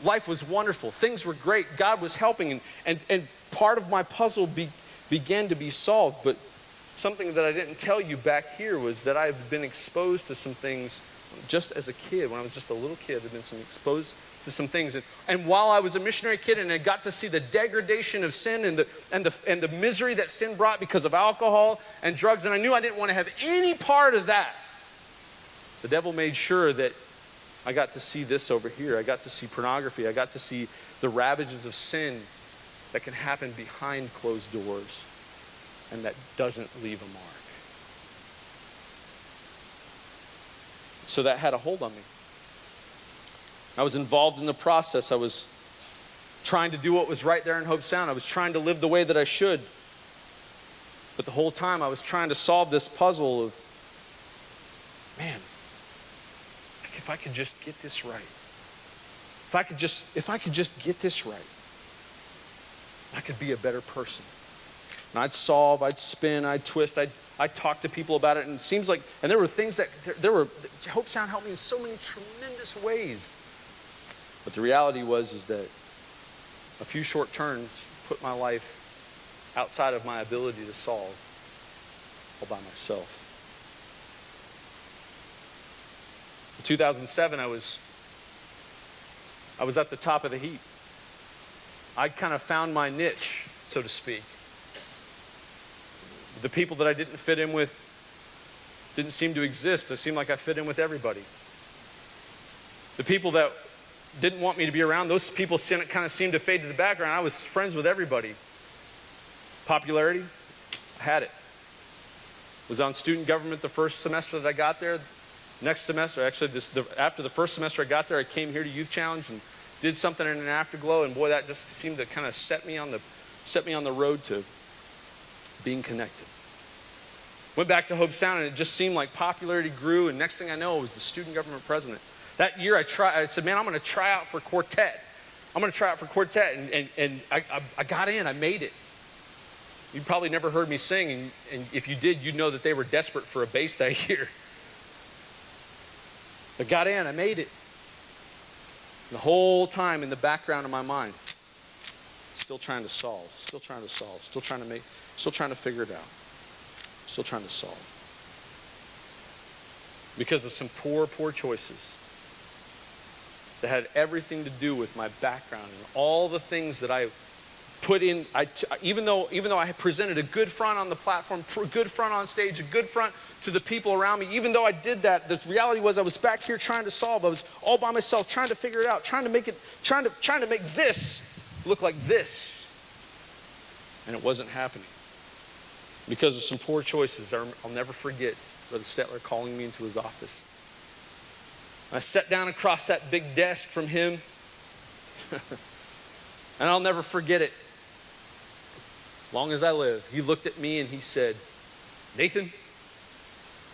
Life was wonderful. Things were great. God was helping. And part of my puzzle began to be solved. But something that I didn't tell you back here was that I've been exposed to some things just as a kid. When I was just a little kid, I've been exposed to some things. And while I was a missionary kid and I got to see the degradation of sin and the misery that sin brought because of alcohol and drugs, and I knew I didn't want to have any part of that, the devil made sure that I got to see this over here. I got to see pornography. I got to see the ravages of sin that can happen behind closed doors and that doesn't leave a mark. So that had a hold on me. I was involved in the process. I was trying to do what was right there in Hope Sound. I was trying to live the way that I should. But the whole time I was trying to solve this puzzle of, man, if I could just get this right. If I could just get this right, I could be a better person. And I'd solve, I'd spin, I'd twist, I'd talk to people about it. And it seems like, and there were things Hope Sound helped me in so many tremendous ways. But the reality is that a few short turns put my life outside of my ability to solve all by myself. In 2007, I was at the top of the heap. I'd kind of found my niche, so to speak. The people that I didn't fit in with didn't seem to exist. It seemed like I fit in with everybody. The people that didn't want me to be around, those people kind of seemed to fade to the background. I was friends with everybody. Popularity, I had it. Was on student government the first semester that I got there. Next semester, actually, after the first semester I got there, I came here to Youth Challenge and did something in an afterglow, and boy, that just seemed to kind of set me on the road to being connected. Went back to Hope Sound, and it just seemed like popularity grew, and next thing I know, I was the student government president. That year, I said, man, I'm going to try out for quartet. And I got in. I made it. You probably never heard me sing, and if you did, you'd know that they were desperate for a bass that year. I got in. I made it. The whole time in the background of my mind, still trying to solve, still trying to figure it out, still trying to solve. Because of some poor choices that had everything to do with my background and all the things that I put in. Even though I had presented a good front on the platform, a good front on stage, a good front to the people around me, even though I did that, the reality was I was back here trying to solve. I was all by myself, trying to figure it out, trying to make this look like this. And it wasn't happening. Because of some poor choices. I'll never forget Brother Stetler calling me into his office. I sat down across that big desk from him, and I'll never forget it. Long as I live, he looked at me and he said, Nathan,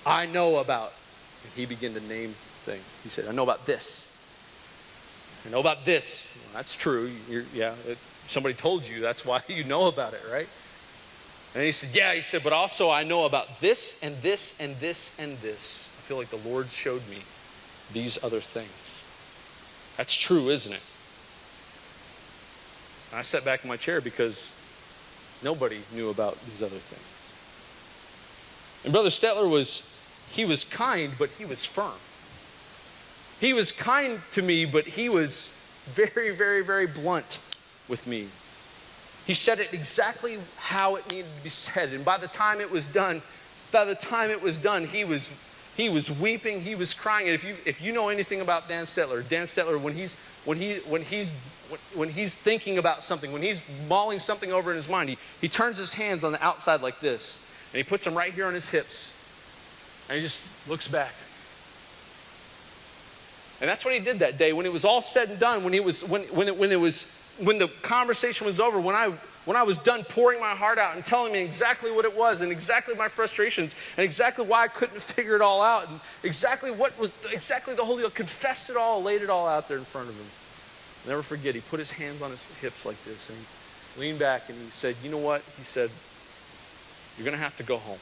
I know about, and he began to name things. He said, I know about this. I know about this. Well, that's true. Somebody told you, that's why you know about it, right? And he said, but also I know about this and this and this and this. I feel like the Lord showed me these other things. That's true, isn't it? And I sat back in my chair because nobody knew about these other things. And Brother Stetler was kind, but he was firm. He was kind to me, but he was very, very, very blunt with me. He said it exactly how it needed to be said. And by the time it was done, he was weeping, he was crying. And if you know anything about Dan Stetler, when he's thinking about something, when he's mulling something over in his mind, he turns his hands on the outside like this, and he puts them right here on his hips, and he just looks back. And that's what he did that day. When it was all said and done, when the conversation was over, when I was done pouring my heart out and telling me exactly what it was and exactly my frustrations and exactly why I couldn't figure it all out and exactly the Holy Ghost, confessed it all, laid it all out there in front of him. I'll never forget, he put his hands on his hips like this and he leaned back and he said, you know what? He said, you're going to have to go home.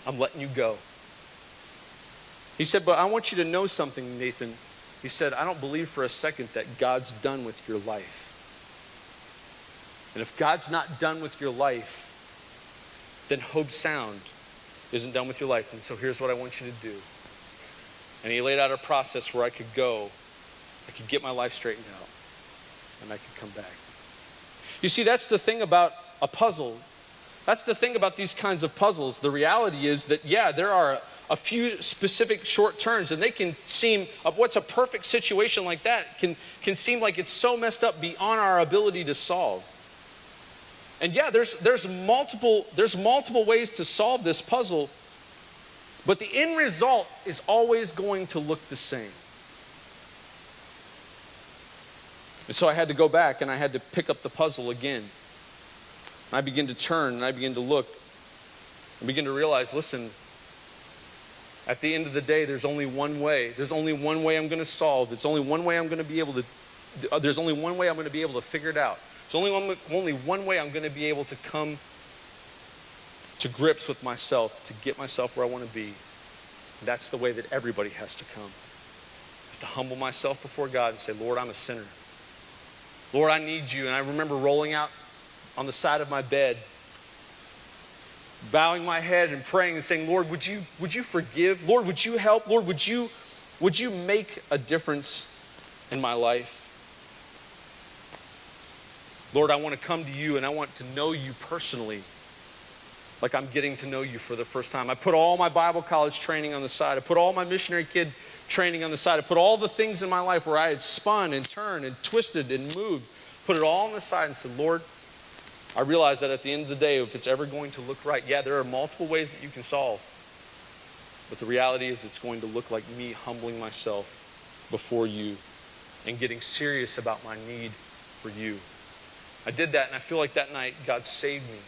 I'm letting you go. He said, but I want you to know something, Nathan. He said, I don't believe for a second that God's done with your life. And if God's not done with your life, then Hope Sound isn't done with your life. And so here's what I want you to do. And he laid out a process where I could go, I could get my life straightened out, and I could come back. You see, that's the thing about a puzzle. That's the thing about these kinds of puzzles. The reality is that, there are a few specific short turns, and they can seem, what's a perfect situation like that can seem like it's so messed up beyond our ability to solve. And there's multiple ways to solve this puzzle, but the end result is always going to look the same. And so I had to go back and I had to pick up the puzzle again. And I began to turn and I began to look and begin to realize, listen, at the end of the day, there's only one way. There's only one way I'm going to solve. There's only one way I'm going to be able to figure it out. There's only one way I'm going to be able to come to grips with myself, to get myself where I want to be. That's the way that everybody has to come. Is to humble myself before God and say, Lord, I'm a sinner. Lord, I need you. And I remember rolling out on the side of my bed, bowing my head and praying and saying, Lord, would you forgive? Lord, would you help? Lord, would you make a difference in my life? Lord, I want to come to you and I want to know you personally, like I'm getting to know you for the first time. I put all my Bible college training on the side. I put all my missionary kid training on the side. I put all the things in my life where I had spun and turned and twisted and moved, put it all on the side and said, Lord, I realize that at the end of the day, if it's ever going to look right, yeah, there are multiple ways that you can solve. But the reality is it's going to look like me humbling myself before you and getting serious about my need for you. I did that, and I feel like that night God saved me.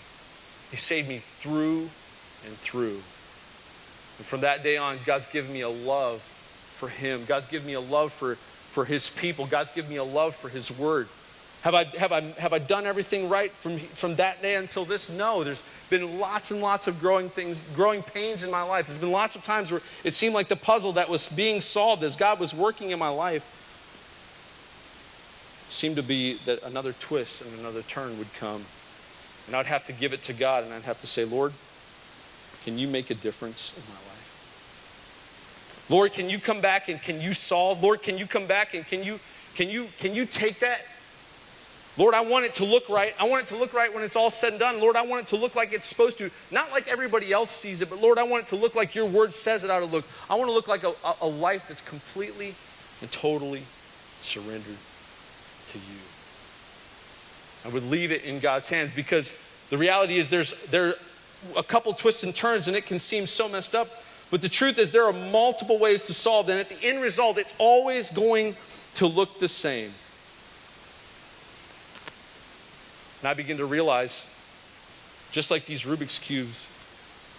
He saved me through and through. And from that day on, God's given me a love for him. God's given me a love for his people. God's given me a love for his word. Have I done everything right from that day until this? No. There's been lots and lots of growing pains in my life. There's been lots of times where it seemed like the puzzle that was being solved as God was working in my life seemed to be that another twist and another turn would come. And I'd have to give it to God, and I'd have to say, Lord, can you make a difference in my life? Lord, can you come back and can you solve? Lord, can you come back and can you take that? Lord, I want it to look right. I want it to look right when it's all said and done. Lord, I want it to look like it's supposed to. Not like everybody else sees it, but Lord, I want it to look like your word says it ought to look. I want to look like a life that's completely and totally surrendered to you. I would leave it in God's hands, because the reality is there are a couple twists and turns and it can seem so messed up. But the truth is there are multiple ways to solve it. And at the end result, it's always going to look the same. And I begin to realize, just like these Rubik's Cubes,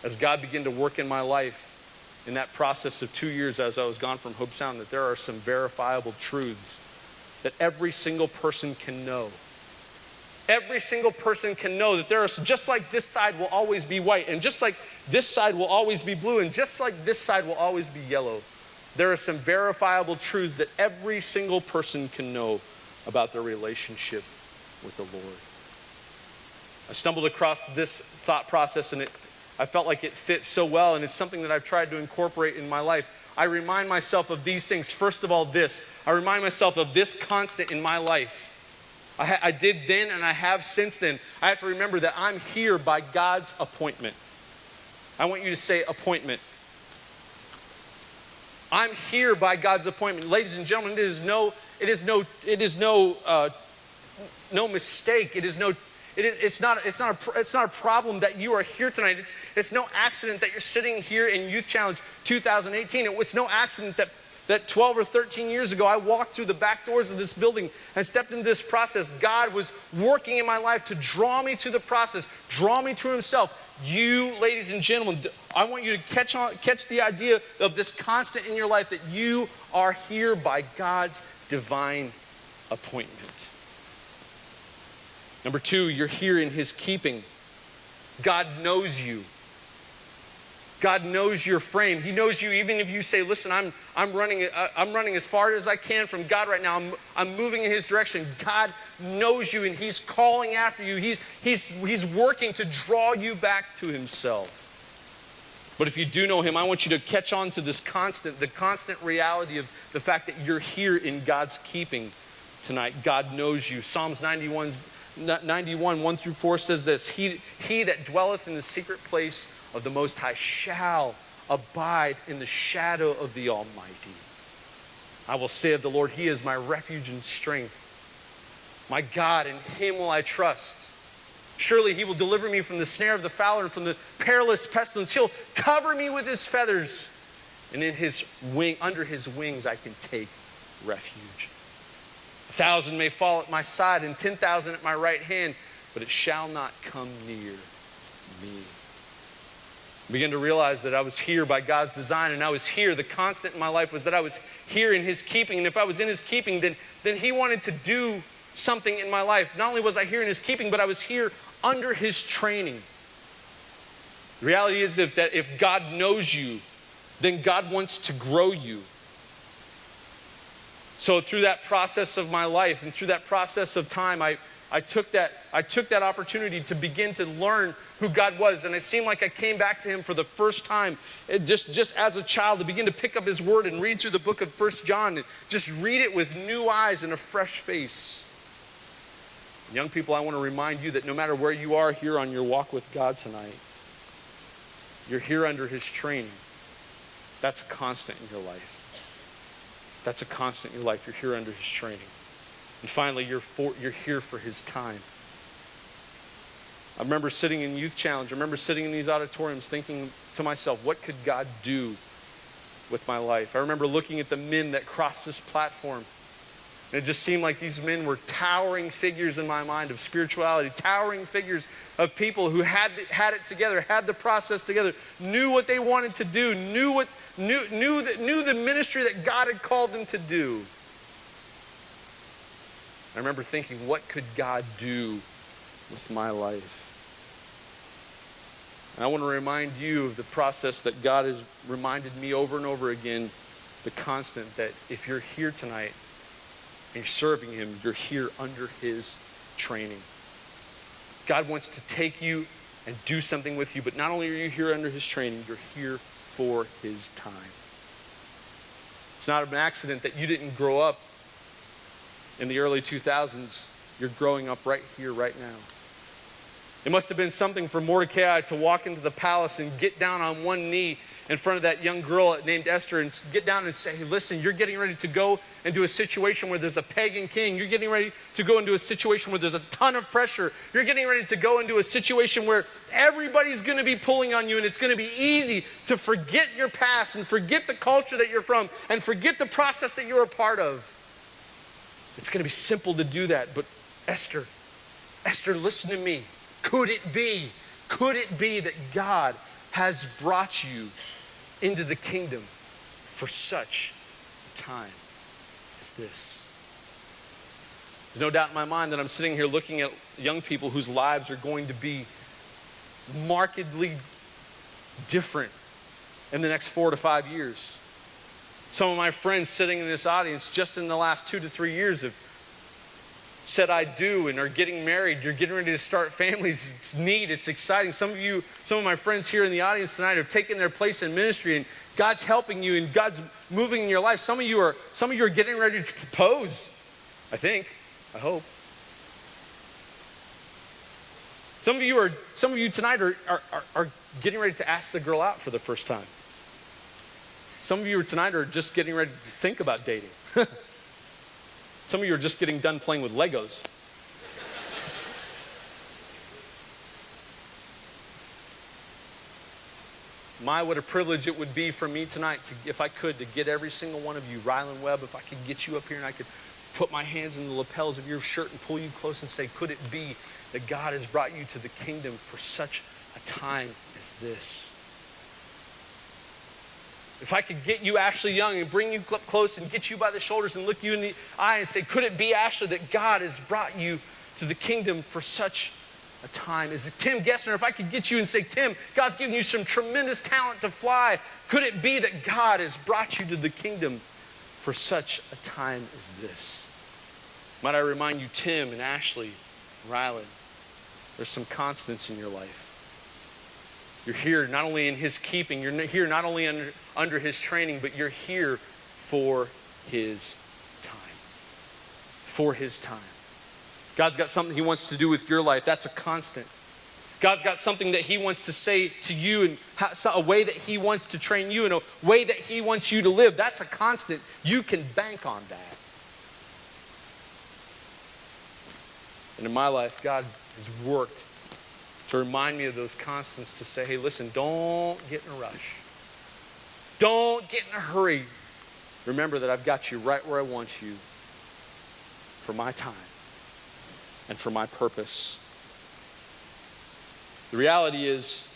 as God began to work in my life in that process of 2 years as I was gone from Hope Sound, that there are some verifiable truths that every single person can know. Every single person can know that there are, just like this side will always be white, and just like this side will always be blue, and just like this side will always be yellow, there are some verifiable truths that every single person can know about their relationship with the Lord. I stumbled across this thought process, and I felt like it fit so well, and it's something that I've tried to incorporate in my life. I remind myself of these things. First of all, this. I remind myself of this constant in my life. I did then and I have since then. I have to remember that I'm here by God's appointment. I want you to say appointment. I'm here by God's appointment. Ladies and gentlemen, it is no mistake. It's not a problem that you are here tonight. It's no accident that you're sitting here in Youth Challenge 2018. It's no accident that 12 or 13 years ago I walked through the back doors of this building and stepped into this process. God was working in my life to draw me to the process, draw me to himself. You, ladies and gentlemen, I want you to catch the idea of this constant in your life, that you are here by God's divine appointment. Number two, you're here in his keeping. God knows you. God knows your frame. He knows you even if you say, listen, I'm running as far as I can from God right now. I'm moving in his direction. God knows you, and he's calling after you. He's working to draw you back to himself. But if you do know him, I want you to catch on to the constant reality of the fact that you're here in God's keeping tonight. God knows you. Psalms 91, 1 through 4 says this: He that dwelleth in the secret place of the Most High shall abide in the shadow of the Almighty. I will say of the Lord, he is my refuge and strength. My God, in him will I trust. Surely he will deliver me from the snare of the fowler and from the perilous pestilence. He'll cover me with his feathers, and under his wings I can take refuge. 1,000 may fall at my side and 10,000 at my right hand, but it shall not come near me. I began to realize that I was here by God's design, and I was here. The constant in my life was that I was here in his keeping, and if I was in his keeping, then he wanted to do something in my life. Not only was I here in his keeping, but I was here under his training. The reality is that if God knows you, then God wants to grow you. So through that process of my life and through that process of time, I took that opportunity to begin to learn who God was. And it seemed like I came back to him for the first time, just as a child, to begin to pick up his word and read through the book of 1 John and just read it with new eyes and a fresh face. Young people, I want to remind you that no matter where you are here on your walk with God tonight, you're here under his training. That's a constant in your life. That's a constant in your life. You're here under his training. And finally, you're here for his time. I remember sitting in Youth Challenge. I remember sitting in these auditoriums thinking to myself, what could God do with my life? I remember looking at the men that crossed this platform. And it just seemed like these men were towering figures in my mind of spirituality, towering figures of people who had it together, had the process together, knew what they wanted to do, knew the ministry that God had called them to do. I remember thinking, what could God do with my life? And I want to remind you of the process that God has reminded me over and over again, the constant that if you're here tonight and you're serving him, you're here under his training. God wants to take you and do something with you, but not only are you here under his training, you're here for his time. It's not an accident that you didn't grow up in the early 2000s. You're growing up right here, right now. It must have been something for Mordecai to walk into the palace and get down on one knee in front of that young girl named Esther and get down and say, hey, listen, you're getting ready to go into a situation where there's a pagan king. You're getting ready to go into a situation where there's a ton of pressure. You're getting ready to go into a situation where everybody's going to be pulling on you, and it's going to be easy to forget your past and forget the culture that you're from and forget the process that you're a part of. It's going to be simple to do that, but Esther, listen to me. Could it be that God has brought you into the kingdom for such a time as this? There's no doubt in my mind that I'm sitting here looking at young people whose lives are going to be markedly different in the next 4 to 5 years. Some of my friends sitting in this audience just in the last 2 to 3 years have said I do and are getting married. You're getting ready to start families. It's neat. It's exciting. Some of my friends here in the audience tonight have taken their place in ministry, and God's helping you and God's moving in your life. Some of you are getting ready to propose, I hope. Some of you tonight are getting ready to ask the girl out for the first time. Some of you tonight are just getting ready to think about dating. Some of you are just getting done playing with Legos. What a privilege it would be for me tonight, if I could, to get every single one of you, Rylan Webb, if I could get you up here and I could put my hands in the lapels of your shirt and pull you close and say, could it be that God has brought you to the kingdom for such a time as this? If I could get you, Ashley Young, and bring you up close and get you by the shoulders and look you in the eye and say, could it be, Ashley, that God has brought you to the kingdom for such a time? Is it Tim Gessner? If I could get you and say, Tim, God's given you some tremendous talent to fly. Could it be that God has brought you to the kingdom for such a time as this? Might I remind you, Tim and Ashley, Rylan, there's some constants in your life. You're here not only in his keeping, you're here not only under his training, but you're here for his time. For his time. God's got something he wants to do with your life. That's a constant. God's got something that he wants to say to you, and a way that he wants to train you, and a way that he wants you to live. That's a constant. You can bank on that. And in my life, God has worked to remind me of those constants, to say, hey, listen, don't get in a rush. Don't get in a hurry. Remember that I've got you right where I want you for my time and for my purpose. The reality is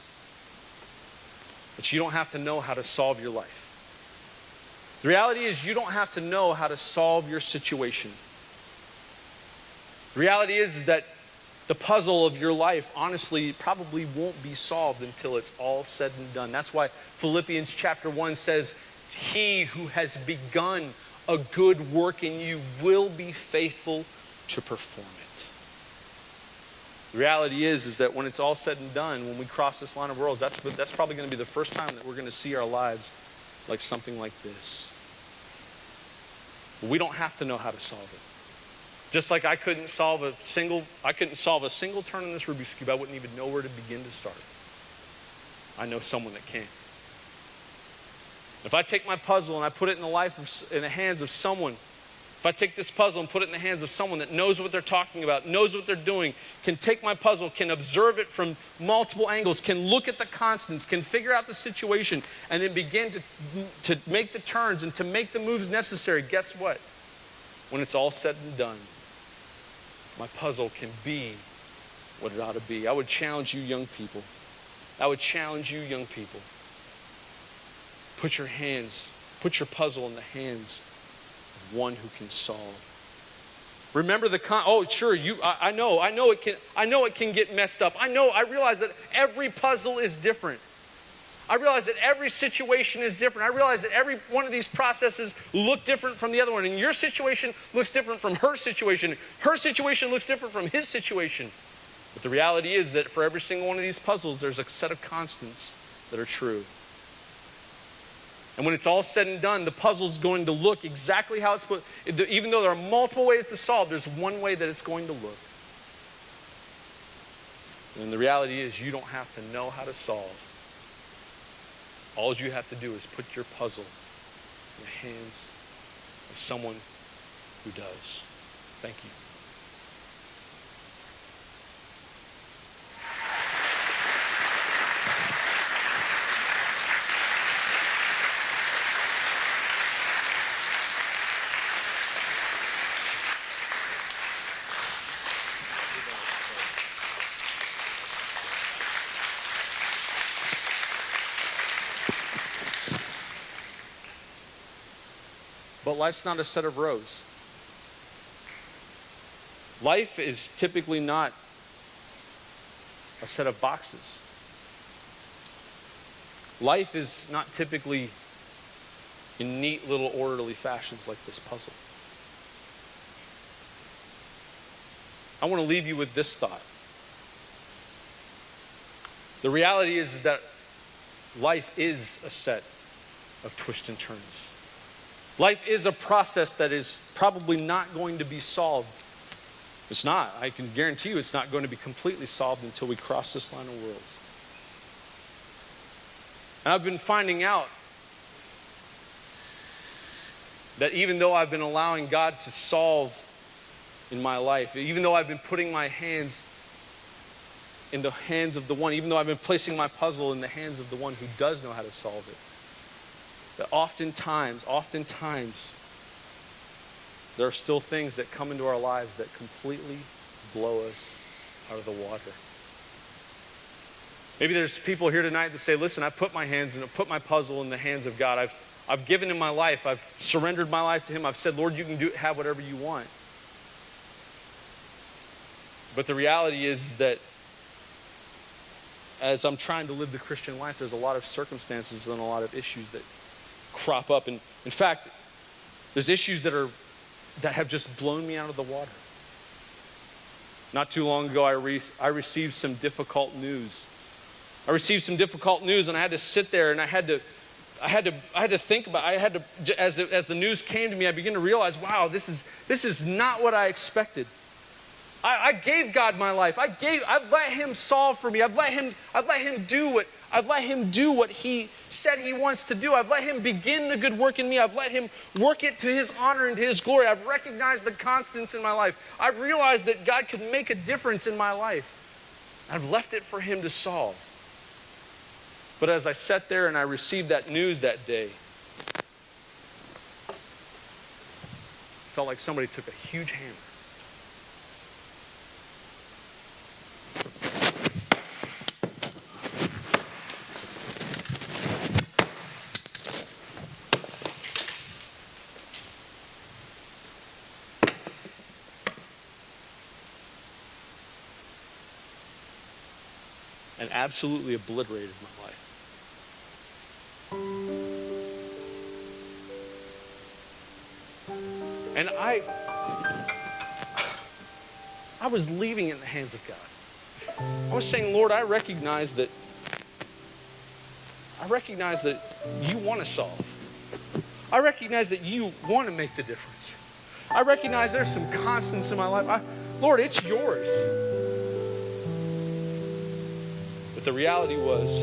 that you don't have to know how to solve your life. The reality is you don't have to know how to solve your situation. The reality is that the puzzle of your life, honestly, probably won't be solved until it's all said and done. That's why Philippians chapter 1 says, he who has begun a good work in you will be faithful to perform it. The reality is that when it's all said and done, when we cross this line of worlds, that's probably going to be the first time that we're going to see our lives like something like this. But we don't have to know how to solve it. Just like I couldn't solve a single turn in this Rubik's Cube, I wouldn't even know where to begin to start. I know someone that can. If I take my puzzle and I put it in the hands of someone, if I take this puzzle and put it in the hands of someone that knows what they're talking about, knows what they're doing, can take my puzzle, can observe it from multiple angles, can look at the constants, can figure out the situation, and then begin to make the turns and to make the moves necessary, guess what? When it's all said and done, my puzzle can be what it ought to be. I would challenge you young people. Put your puzzle in the hands of one who can solve. Remember I know it can get messed up. I realize that every puzzle is different. I realize that every situation is different. I realize that every one of these processes look different from the other one. And your situation looks different from her situation. Her situation looks different from his situation. But the reality is that for every single one of these puzzles, there's a set of constants that are true. And when it's all said and done, the puzzle's going to look exactly how it's supposed to. Even though there are multiple ways to solve, there's one way that it's going to look. And the reality is you don't have to know how to solve. All you have to do is put your puzzle in the hands of someone who does. Thank you. But life's not a set of rows. Life is typically not a set of boxes. Life is not typically in neat little orderly fashions like this puzzle. I want to leave you with this thought. The reality is that life is a set of twists and turns. Life is a process that is probably not going to be solved. It's not. I can guarantee you it's not going to be completely solved until we cross this line of worlds. And I've been finding out that even though I've been allowing God to solve in my life, even though I've been putting my hands in the hands of the one, even though I've been placing my puzzle in the hands of the one who does know how to solve it, that oftentimes, there are still things that come into our lives that completely blow us out of the water. Maybe there's people here tonight that say, listen, I put my puzzle in the hands of God. I've given him my life. I've surrendered my life to him. I've said, Lord, you can have whatever you want. But the reality is that as I'm trying to live the Christian life, there's a lot of circumstances and a lot of issues that crop up. And in fact, there's issues that have just blown me out of the water. Not too long ago, I received some difficult news. And I had to sit there and I had to think about it. As the news came to me, I began to realize, wow, this is not what I expected. I gave God my life. I've let him solve for me. I've let him do what he said he wants to do. I've let him begin the good work in me. I've let him work it to his honor and to his glory. I've recognized the constants in my life. I've realized that God could make a difference in my life. I've left it for him to solve. But as I sat there and I received that news that day, it felt like somebody took a huge hammer and absolutely obliterated my life. And I was leaving it in the hands of God. I was saying, Lord, I recognize that you want to solve. I recognize that you want to make the difference. I recognize there's some constants in my life. Lord, it's yours. But the reality was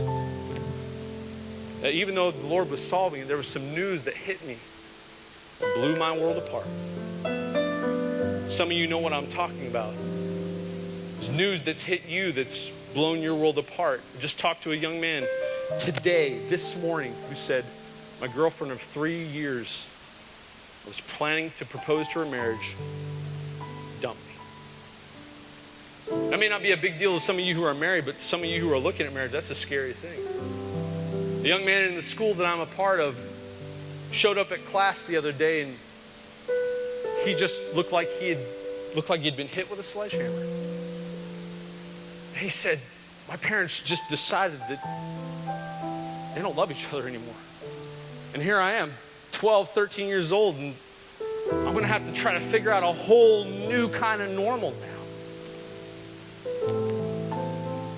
that even though the Lord was solving it, there was some news that hit me that blew my world apart. Some of you know what I'm talking about. There's news that's hit you that's blown your world apart. I just talked to a young man today, this morning, who said, my girlfriend of 3 years was planning to propose to her marriage, dumped me. That may not be a big deal to some of you who are married, but some of you who are looking at marriage, that's a scary thing. The young man in the school that I'm a part of showed up at class the other day, and he just looked like he'd been hit with a sledgehammer. And he said, my parents just decided that they don't love each other anymore. And here I am, 12, 13 years old, and I'm going to have to try to figure out a whole new kind of normal now.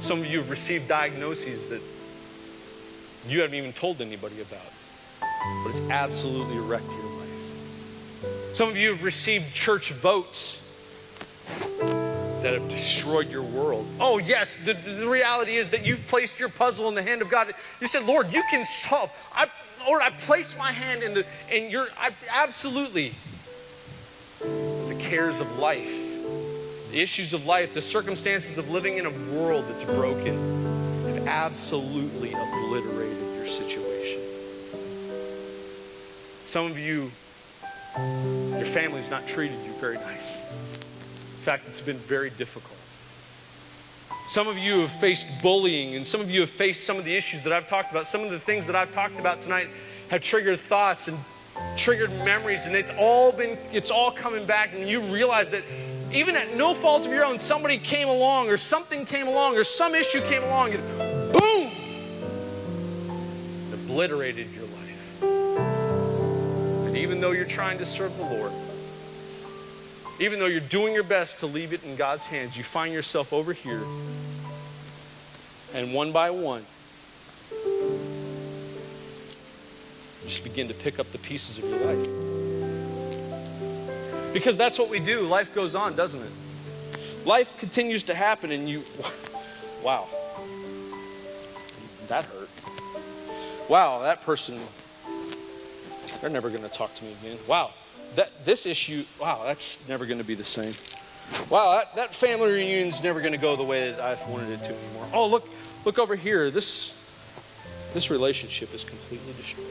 Some of you have received diagnoses that you haven't even told anybody about, but it's absolutely wrecked your life. Some of you have received church votes that have destroyed your world. Oh yes, the reality is that you've placed your puzzle in the hand of God. You said, Lord, you can solve. Lord, I place my hand in absolutely, the cares of life, the issues of life, the circumstances of living in a world that's broken have absolutely obliterated your situation. Some of you, your family's not treated you very nice. In fact, it's been very difficult. Some of you have faced bullying, and some of you have faced some of the issues that I've talked about. Some of the things that I've talked about tonight have triggered thoughts and triggered memories, and it's all coming back, and you realize that even at no fault of your own, somebody came along, or something came along, or some issue came along, and boom! It obliterated your life. And even though you're trying to serve the Lord, even though you're doing your best to leave it in God's hands, you find yourself over here, and one by one, you just begin to pick up the pieces of your life. Because that's what we do. Life goes on, doesn't it? Life continues to happen, and wow, that hurt. Wow, that person, they're never going to talk to me again. Wow. This issue, wow, that's never going to be the same. Wow, that family reunion's never going to go the way that I wanted it to anymore. Oh, look over here. This relationship is completely destroyed.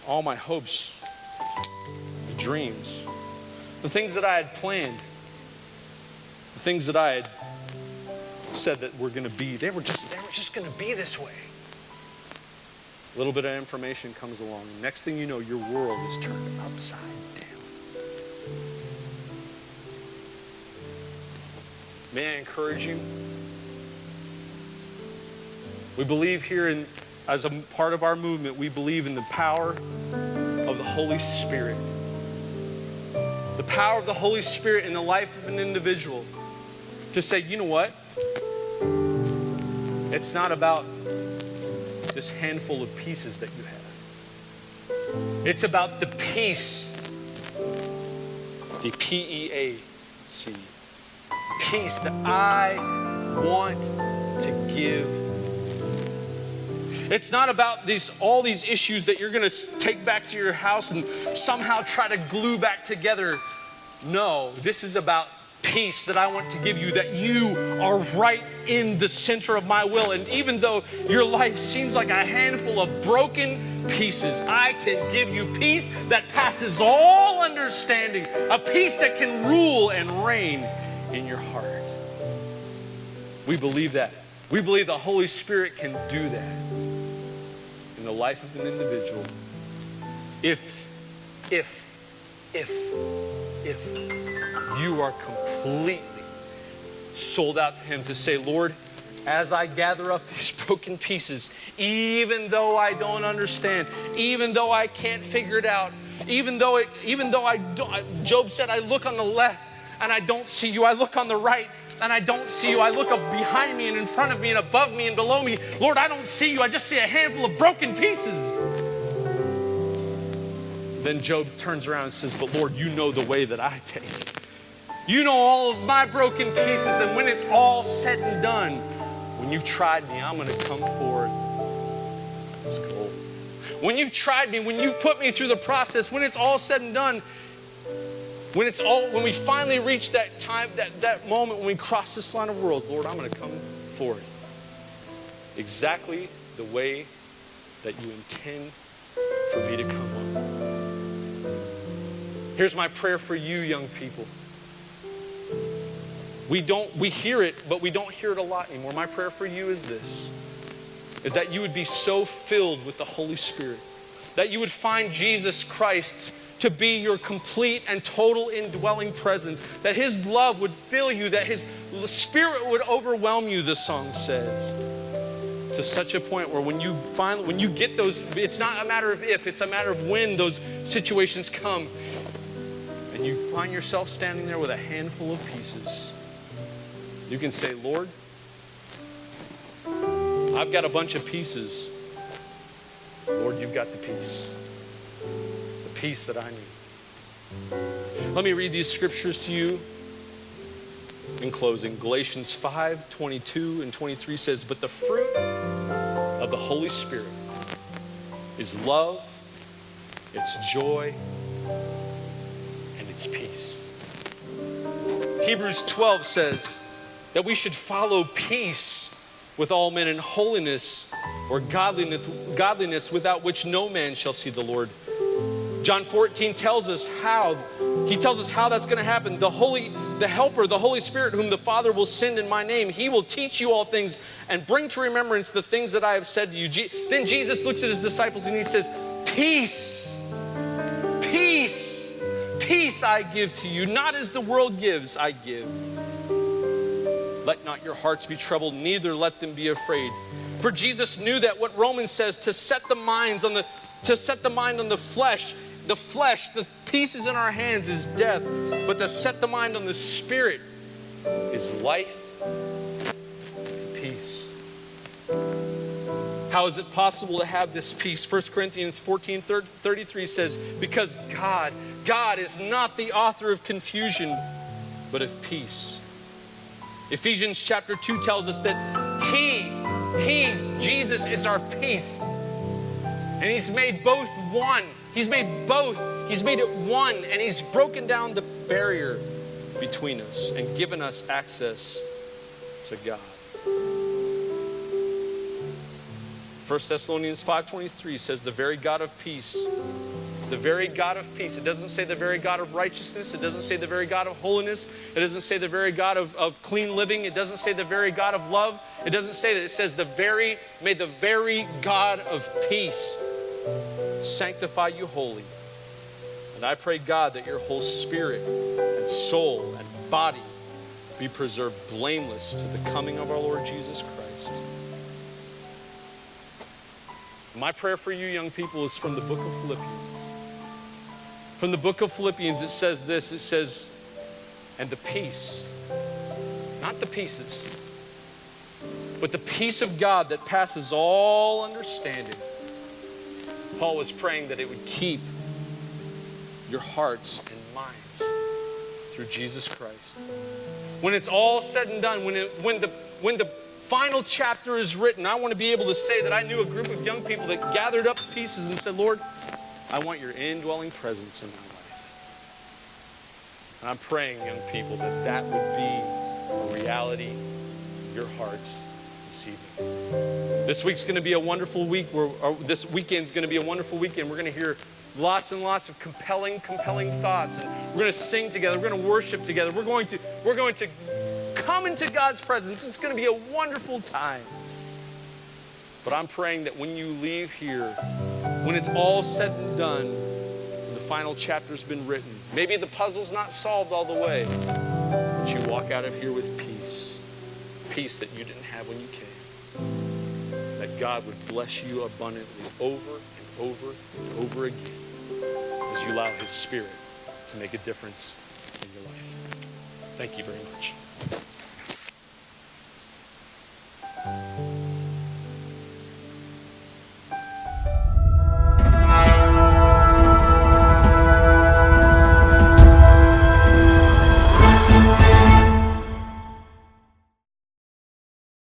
All my hopes, dreams, the things that I had planned, the things that I had said that were going to be, they were just going to be this way. A little bit of information comes along, and next thing you know, your world is turned upside down. May I encourage you? We believe here, as a part of our movement, we believe in the power of the Holy Spirit. The power of the Holy Spirit in the life of an individual to say, you know what? It's not about this handful of pieces that you have. It's about the peace, the P-E-A-C, peace that I want to give. It's not about all these issues that you're going to take back to your house and somehow try to glue back together. No, this is about peace that I want to give you, that you are right in the center of my will. And even though your life seems like a handful of broken pieces, I can give you peace that passes all understanding, a peace that can rule and reign in your heart. We believe that. We believe the Holy Spirit can do that in the life of an individual if you are completely sold out to him to say, Lord, as I gather up these broken pieces, even though I don't understand, even though I can't figure it out, even though Job said, I look on the left and I don't see you. I look on the right and I don't see you. I look up behind me and in front of me and above me and below me. Lord, I don't see you. I just see a handful of broken pieces. Then Job turns around and says, but Lord, you know the way that I take. You know all of my broken pieces, and when it's all said and done, when you've tried me, I'm going to come forth as gold. When you've tried me, when you've put me through the process, when it's all said and done, when we finally reach that time, that moment when we cross this line of worlds, Lord, I'm going to come forth exactly the way that you intend for me to come on. Here's my prayer for you, young people. We hear it, but we don't hear it a lot anymore. My prayer for you is this, is that you would be so filled with the Holy Spirit, that you would find Jesus Christ to be your complete and total indwelling presence, that his love would fill you, that his Spirit would overwhelm you, the song says, to such a point where when you get those, it's not a matter of if, it's a matter of when those situations come, and you find yourself standing there with a handful of pieces. You can say, Lord, I've got a bunch of pieces. Lord, you've got the peace that I need. Let me read these scriptures to you in closing. Galatians 5:22 and 23 says, but the fruit of the Holy Spirit is love, it's joy, and it's peace. Hebrews 12 says that we should follow peace with all men in holiness or godliness without which no man shall see the Lord. John 14 tells us how that's going to happen. The Helper, the Holy Spirit, whom the Father will send in my name, he will teach you all things and bring to remembrance the things that I have said to you. Then Jesus looks at his disciples and he says, peace, peace, peace I give to you. Not as the world gives, I give. Let not your hearts be troubled, neither let them be afraid. For Jesus knew that what Romans says, to set the mind on the flesh, the pieces in our hands is death, but to set the mind on the Spirit is life and peace. How is it possible to have this peace? 1 Corinthians 14:33 says, because God is not the author of confusion, but of peace. Ephesians chapter 2 tells us that Jesus is our peace. And he's made both one. He's made it one. And he's broken down the barrier between us and given us access to God. 1 Thessalonians 5:23 says the very God of peace. The very God of peace. It doesn't say the very God of righteousness. It doesn't say the very God of holiness. It doesn't say the very God of clean living. It doesn't say the very God of love. It doesn't say that. It says may the very God of peace sanctify you wholly. And I pray, God, that your whole spirit and soul and body be preserved blameless to the coming of our Lord Jesus Christ. My prayer for you, young people, is from the book of Philippians. From the book of Philippians, it says this. It says, and the peace, not the pieces, but the peace of God that passes all understanding. Paul was praying that it would keep your hearts and minds through Jesus Christ. When it's all said and done, when the final chapter is written, I want to be able to say that I knew a group of young people that gathered up the pieces and said, Lord, I want your indwelling presence in my life. And I'm praying, young people, that would be a reality in your hearts this evening. This week's going to be a wonderful week. This weekend's going to be a wonderful weekend. We're going to hear lots and lots of compelling thoughts. And we're going to sing together. We're going to worship together. We're going to come into God's presence. It's going to be a wonderful time. But I'm praying that when you leave here, when it's all said and done, the final chapter's been written. Maybe the puzzle's not solved all the way, but you walk out of here with peace. peace that you didn't have when you came. That God would bless you abundantly over and over and over again as you allow his Spirit to make a difference in your life. Thank you very much.